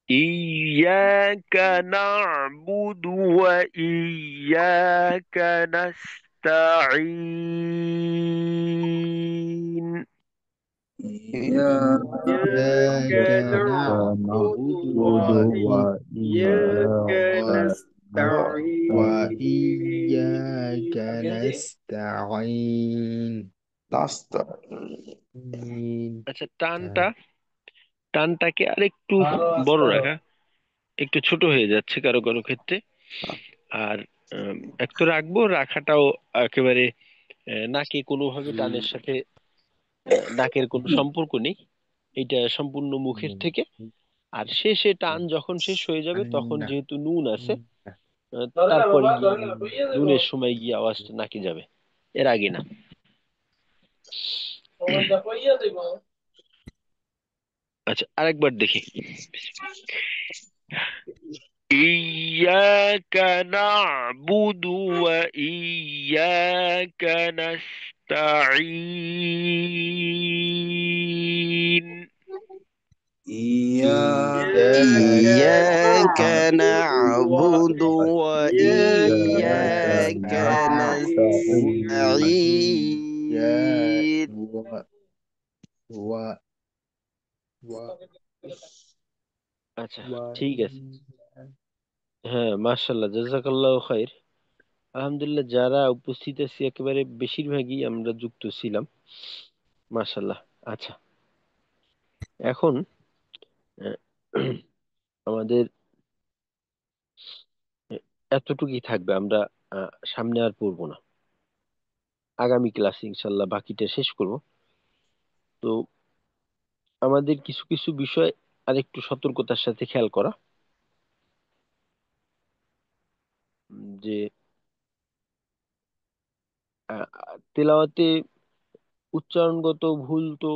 إياك نعبد وإياك نستعين। إياك إياك نعبد نعبد وإياك وإياك نستعين نستعين আচ্ছা, টানটাকে আরেকটু বড় রাখা, একটু ছোট হয়ে যাচ্ছে কারো কারো ক্ষেত্রে। আর এক তো রাখবো, রাখাটাও একেবারে নাকে কোনোভাবে টানের সাথে নাকের কোনো সম্পর্ক নেই, এটা সম্পূর্ণ মুখের থেকে। আর শেষে টান যখন শেষ হয়ে যাবে তখন যেহেতু নুন আছে, তারপরে গিয়ে নুনের সময় গিয়ে আওয়াজটা নাকে যাবে, এর আগে না। আচ্ছা, আরেকবার দেখি। إياك نعبد وإياك نستعين. إياك إياك نعبد وإياك نستعين. و و আচ্ছা, و ঠিক আছে। হ্যাঁ, মাশাল্লাহ, জাযাকাল্লাহু খাইর। আলহামদুলিল্লাহ, যারা উপস্থিত আছি একেবারে বেশিরভাগই আমরা যুক্ত ছিলাম, মাশাল্লাহ। আচ্ছা, এখন আহ, আমাদের এতটুকুই থাকবে, আমরা সামনে আর পড়বো না। আগামী ক্লাসে ইনশাল্লাহ বাকিটা শেষ করব। তো আমাদের কিছু কিছু বিষয় আরেকটু সতর্কতার সাথে খেয়াল করা, যে তেলাওয়াতে উচ্চারণগত ভুল তো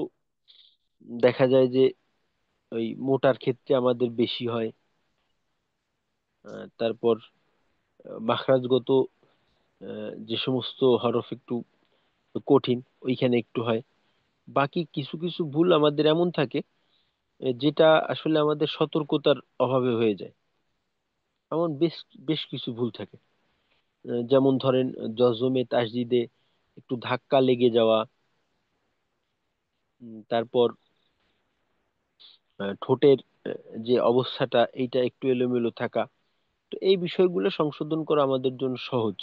দেখা যায় যে ওই মোটার ক্ষেত্রে আমাদের বেশি হয়। তারপর মাখরাজগত যে সমস্ত হরফ একটু কঠিন, ওইখানে একটু হয়। বাকি কিছু কিছু ভুল আমাদের এমন থাকে যেটা আসলে আমাদের সতর্কতার অভাবে হয়ে যায়। এমন বেশ বেশ কিছু ভুল থাকে। যেমন ধরেন জজমে তাসদিদে একটু ধাক্কা লেগে যাওয়া, তারপর ঠোঁটের যে অবস্থাটা এইটা একটু এলোমেলো থাকা। তো এই বিষয়গুলো সংশোধন করা আমাদের জন্য সহজ।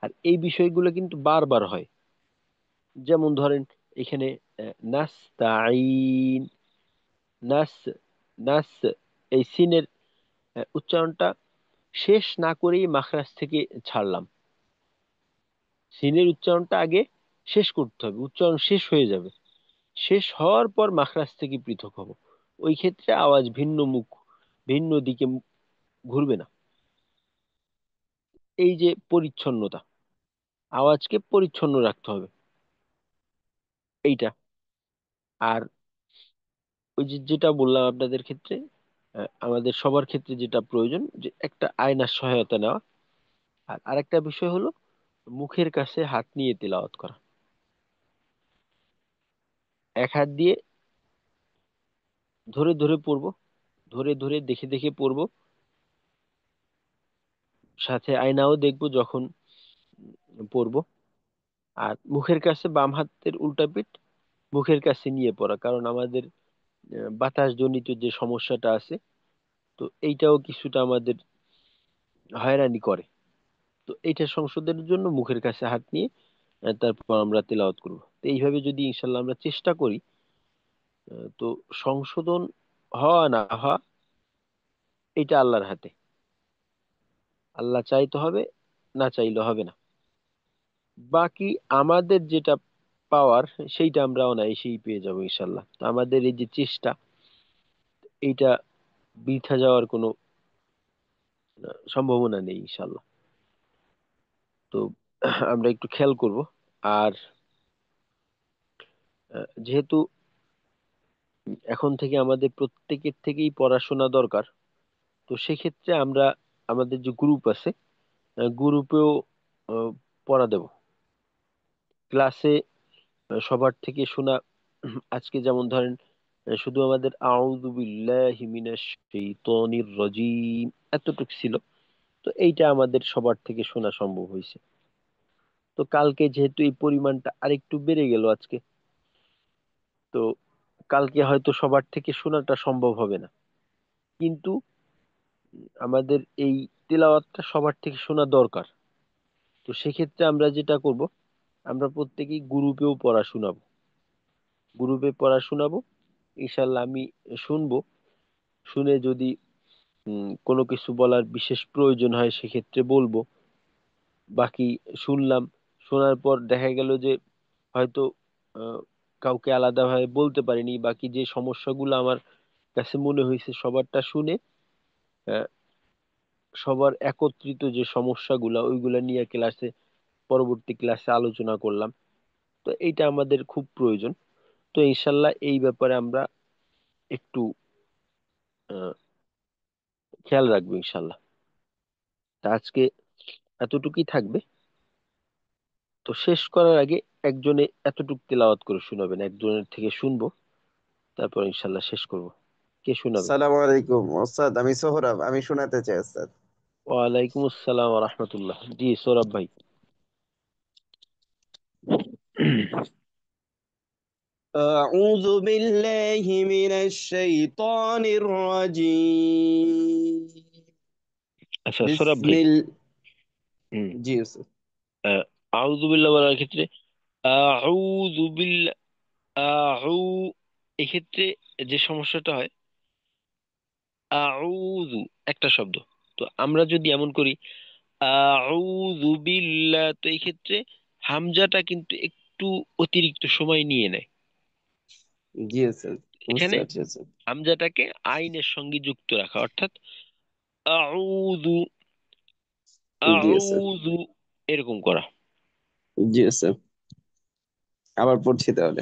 আর এই বিষয়গুলো কিন্তু বারবার হয়। যেমন ধরেন এখানে নাস্তাইন, নাস, নাস, এই সিনের উচ্চারণটা শেষ না করেই মাখরাজ থেকে ছাড়লাম। সিনের উচ্চারণটা আগে শেষ করতে হবে, উচ্চারণ শেষ হয়ে যাবে, শেষ হওয়ার পর মাখরাজ থেকে পৃথক হব। ওই ক্ষেত্রে আওয়াজ ভিন্ন মুখ, ভিন্ন দিকে ঘুরবে না। এই যে পরিচ্ছন্নতা, আওয়াজকে পরিচ্ছন্ন রাখতে হবে, এইটা। আর ওই যে যেটা বললাম আপনাদের ক্ষেত্রে, আমাদের সবার ক্ষেত্রে যেটা প্রয়োজন, যে একটা আয়নার সহায়তা নেওয়া। আর আরেকটা বিষয় হলো মুখের কাছে হাত নিয়ে তেলাওয়াত করা। এক হাত দিয়ে ধরে ধরে পড়বো, ধরে ধরে দেখে দেখে পড়বো, সাথে আয়নাও দেখবো যখন পড়বো। আর মুখের কাছে বাম হাতের উল্টা পিঠ মুখের কাছে নিয়ে পড়া, কারণ আমাদের বাতাস জনিত যে সমস্যাটা আছে, তো এইটাও কিছুটা আমাদের হয়রানি করে। তো এইটা সংশোধনের জন্য মুখের কাছে হাত নিয়ে তারপর আমরা তেলাওয়াত করবো। তো এইভাবে যদি ইনশাল্লাহ আমরা চেষ্টা করি, তো সংশোধন হওয়া না হওয়া এটা আল্লাহর হাতে। আল্লাহ চাইতে হবে, না চাইলে হবে না। বাকি আমাদের যেটা পাওয়ার সেইটা আমরা অনায়াসেই পেয়ে যাবো ইনশাল্লাহ। তো আমাদের এই যে চেষ্টা, এইটা বৃথা যাওয়ার কোনো সম্ভাবনা নেই ইনশাল্লাহ। তো আমরা একটু খেয়াল করব। আর যেহেতু এখন থেকে আমাদের প্রত্যেকের থেকেই পড়াশোনা দরকার, তো সেক্ষেত্রে আমরা আমাদের যে গ্রুপ আছে, গ্রুপেও পড়া দেব। ক্লাসে সবার থেকে শোনা, আজকে যেমন ধরেন শুধু আমাদের আউযু বিল্লাহি মিনাশ শাইতানির রাজিম এতটুকু ছিল, তো এইটা আমাদের সবার থেকে শোনা সম্ভব হয়েছে। তো কালকে যেহেতু এই পরিমাণটা আরেকটু বেড়ে গেল আজকে, তো কালকে হয়তো সবার থেকে শোনাটা সম্ভব হবে না, কিন্তু আমাদের এই তেলাওয়াতটা সবার থেকে শোনা দরকার। তো সেক্ষেত্রে আমরা যেটা করব, আমরা প্রত্যেকেই গ্রুপেও পড়া শোনাবো, গ্রুপে পড়া শোনাবো। ইনশাল্লাহ আমি শুনবো, শুনে যদি কোনো কিছু বলার বিশেষ প্রয়োজন হয় সেক্ষেত্রে বলবো। বাকি শুনলাম, শোনার পর দেখা গেল যে হয়তো আহ, কাউকে আলাদাভাবে বলতে পারিনি, বাকি যে সমস্যাগুলো আমার কাছে মনে হয়েছে সবারটা শুনে আহ, সবার একত্রিত যে সমস্যাগুলা ওইগুলা নিয়ে পরবর্তী ক্লাসে আলোচনা করলাম। তো এইটা আমাদের খুব প্রয়োজন। তো ইনশাল্লাহ এই ব্যাপারে আমরা একটু আহ, খেয়াল রাখবো ইনশাল্লাহ। তা আজকে এতটুকুই থাকবে। তো শেষ করার আগে একজনে এতটুকু তেলাওয়াত করে শোনাবেন, একজনের থেকে শুনবো, তারপর ইনশাল্লাহ শেষ করব। কে শোনাবে? আসসালামু আলাইকুম ওস্তাদ, আমি সোহরাব, আমি শোনাতে চাই ওস্তাদ। ওয়ালাইকুম আসসালাম ওয়া রাহমাতুল্লাহ। জি সৌরভ ভাই। أعوذ بالله من الشيطان الرجيم. আচ্ছা সৌরভ بسم ভাই, ال... হুম, জি ওস্তাদ। আউযু বিল্লাহ বলার ক্ষেত্রে আউযু বিল্লাহ, আউ, এক্ষেত্রে যে সমস্যাটা হয়, আউযু একটা শব্দ, তো আমরা যদি এমন করি আউযু বিল্লাহ, তো এই ক্ষেত্রে হামজাটা কিন্তু একটু অতিরিক্ত সময় নিয়ে নেয়। জি ওস্তাদ, বুঝতে এখানে পারছি ওস্তাদ। হামজাটাকে আইনের সঙ্গে যুক্ত রাখা, অর্থাৎ আউযু, জি ওস্তাদ। আউযু এরকম করা। জি ওস্তাদ, আবার পড়ছি তাহলে।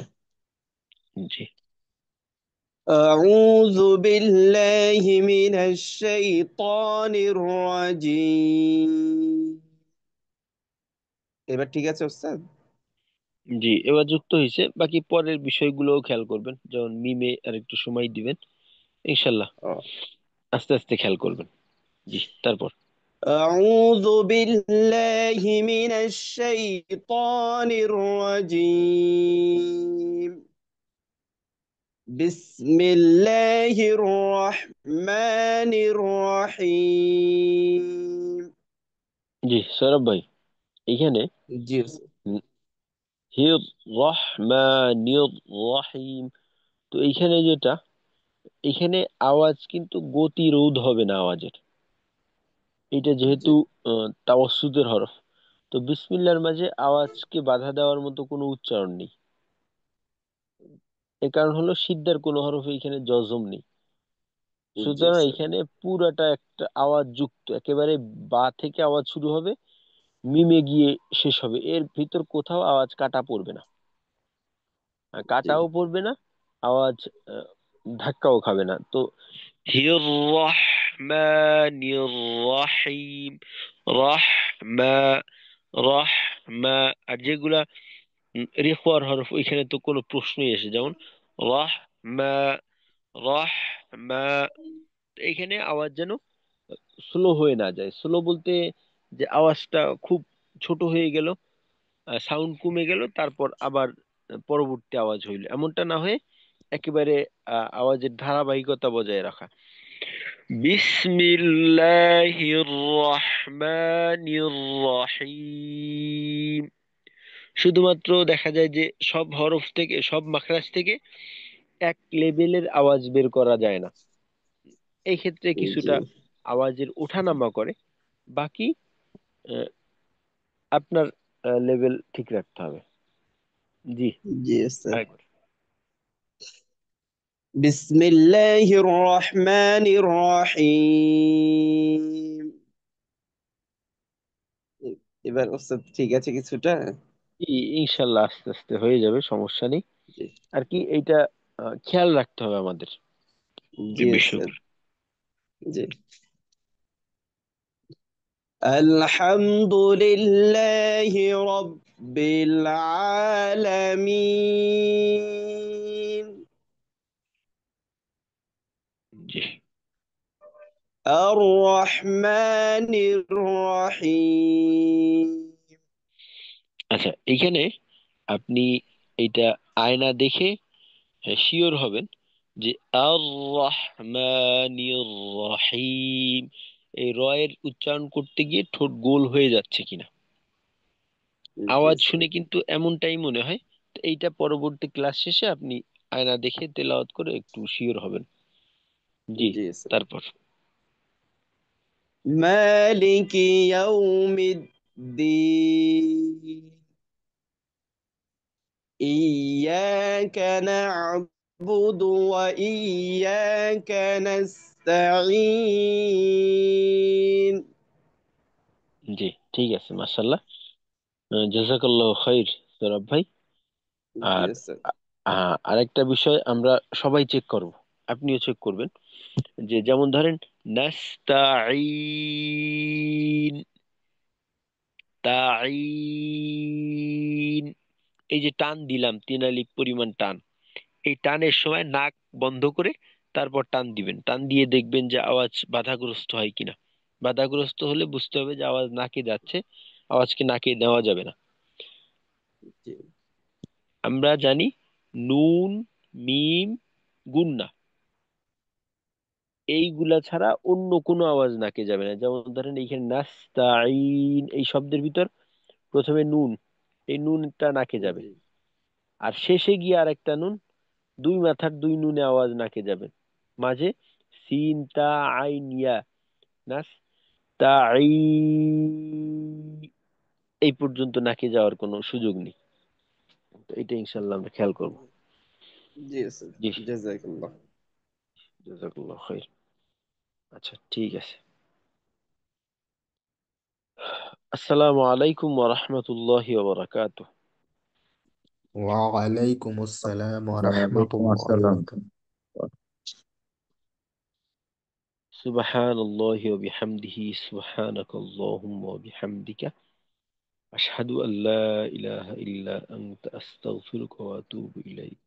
জি أعوذ بالله من الشيطان الرجيم. এবার ঠিক আছে ওস্তাদ? জি, এবার যুক্ত হয়েছে। বাকি পরের বিষয়গুলোও খেয়াল করবেন, যেমন মিমে আর একটু সময় দিবেন ইনশাল্লাহ, ও, আস্তে আস্তে খেয়াল করবেন। জি তারপর أعوذ بالله من الشيطان الرجيم. بسم الله الرحمن الرحيم. জি সৌরভ ভাই, এখানে জি ওস্তাদ। হির রহমানির রহিম, তো এইখানে যেটা, এখানে আওয়াজ কিন্তু গতিরোধ হবে না আওয়াজের। এটা জি যেহেতু তাওয়াসসুদের হরফ, তো বিসমিল্লাহর মাঝে আওয়াজকে বাধা দেওয়ার মতো কোনো উচ্চারণ নেই। এর কারণ হলো সিদ্ধার কোনো হরফে এখানে জজম নেই। জি সুতরাং ওস্তাদ। এখানে পুরাটা একটা আওয়াজ যুক্ত, একেবারে বা থেকে আওয়াজ শুরু হবে, মিমে গিয়ে শেষ হবে, এর ভিতর কোথাও আওয়াজ কাটা পড়বে না। আর জি কাটাও পড়বে না, আওয়াজ আহ, ধাক্কাও খাবে না। তো হির রহমানির রহিম, রহমা, রহমা, আর যেগুলা রেখোয়ার হরফ ওইখানে তো কোনো প্রশ্নই আসে, যেমন রহমা, রহমা, এখানে আওয়াজ যেন স্লো হয়ে না যায়। স্লো বলতে যে আওয়াজটা খুব ছোট হয়ে গেল, সাউন্ড কমে গেল, তারপর আবার পরবর্তী আওয়াজ হইল, এমনটা না হয়ে একেবারে আওয়াজের ধারাবাহিকতা বজায় রাখা। বিসমিল্লাহির রহমানির রহিম, শুধুমাত্র দেখা যায় যে সব হরফ থেকে, সব মাখরাজ থেকে এক লেভেলের আওয়াজ বের করা যায় না। এই ক্ষেত্রে জি কিছুটা আওয়াজের ওঠানামা করে। বাকি আহ, আপনার লেভেল ঠিক রাখতে হবে। জি জি ওস্তাদ। আরেকবার। بسم الله الرحمن الرحيم. এবার ওস্তাদ ঠিক আছে কিছুটা? ইনশাল্লাহ আস্তে আস্তে হয়ে যাবে, সমস্যা নেই। জি। আর কি এইটা খেয়াল রাখতে হবে আমাদের জি এই ওস্তাদ। বিষয়গুলো। জি। الحمد لله رب العالمين. জি الرحمن الرحيم. আচ্ছা, এইখানে আপনি এইটা আয়না দেখে শিওর হবেন যে আর রহমানির রহিম, এই রয়ের উচ্চারণ করতে গিয়ে ঠোঁট গোল হয়ে যাচ্ছে কিনা। জি আওয়াজ স্যার। শুনে কিন্তু এমনটাই মনে হয়। তো এইটা পরবর্তী ক্লাস শেষে আপনি আয়না দেখে তেলাওয়াত করে একটু শিওর হবেন। জি জি স্যার। তারপর مالك يوم الدين إياك نعبد وإياك نستعين জি, ঠিক আছে, মাশাআল্লাহ। জাযাকাল্লাহু খাইর সৌরভ ভাই। জি আর স্যার। আরেকটা বিষয় আমরা সবাই চেক করব, আপনিও চেক করবেন, যে যেমন ধরেন নাস্তাঈন, তাঈন, এই যে টান দিলাম 3 আলিফ পরিমাণ টান, এই টানের সময় নাক বন্ধ করে তারপর টান দিবেন। টান দিয়ে দেখবেন যে আওয়াজ বাধাগ্রস্ত হয় কিনা। বাধাগ্রস্ত হলে বুঝতে হবে যে আওয়াজ নাকে যাচ্ছে, আওয়াজকে নাকে দেওয়া যাবে না। জি আমরা জানি নুন, মিম, গুন্না, এইগুলা ছাড়া অন্য কোনো আওয়াজ নাকে যাবে না। যেমন ধরেন এইখানে নাস্তাইন এই শব্দের ভিতর প্রথমে নুন, এই নুনটা নাকে যাবে, জি আর শেষে গিয়ে আরেকটা নুন, দুই মাথার দুই নুনে আওয়াজ নাকে যাবে। মাঝে সিন তা আইন ইয়া, নাস্তাইন, এই পর্যন্ত নাকে যাওয়ার কোনো সুযোগ নেই। তো এটা ইনশাল্লাহ আমরা খেয়াল করবো। জি স্যার। জি, জাযাকাল্লাহ। জাযাকাল্লাহু খাইর। আচ্ছা, ঠিক আছে। আসসালামু আলাইকুম ওয়া রাহমাতুল্লাহি ওয়া বারাকাতুহু। ওয়ালাইকুম আসসালাম ওয়া ওয়ালাইকুম রাহমাতুল্লাহি ওয়া আসসালাম। বারাকাতুহু। সুবহানাল্লাহি ওয়া বিহামদিহি, সুবহানাকাল্লাহুম্মা ওয়া বিহামদিকা, আশহাদু আল্লা ইলাহা ইল্লা আনতা, আস্তাগফিরুকা ওয়া আতুবু ইলাইক।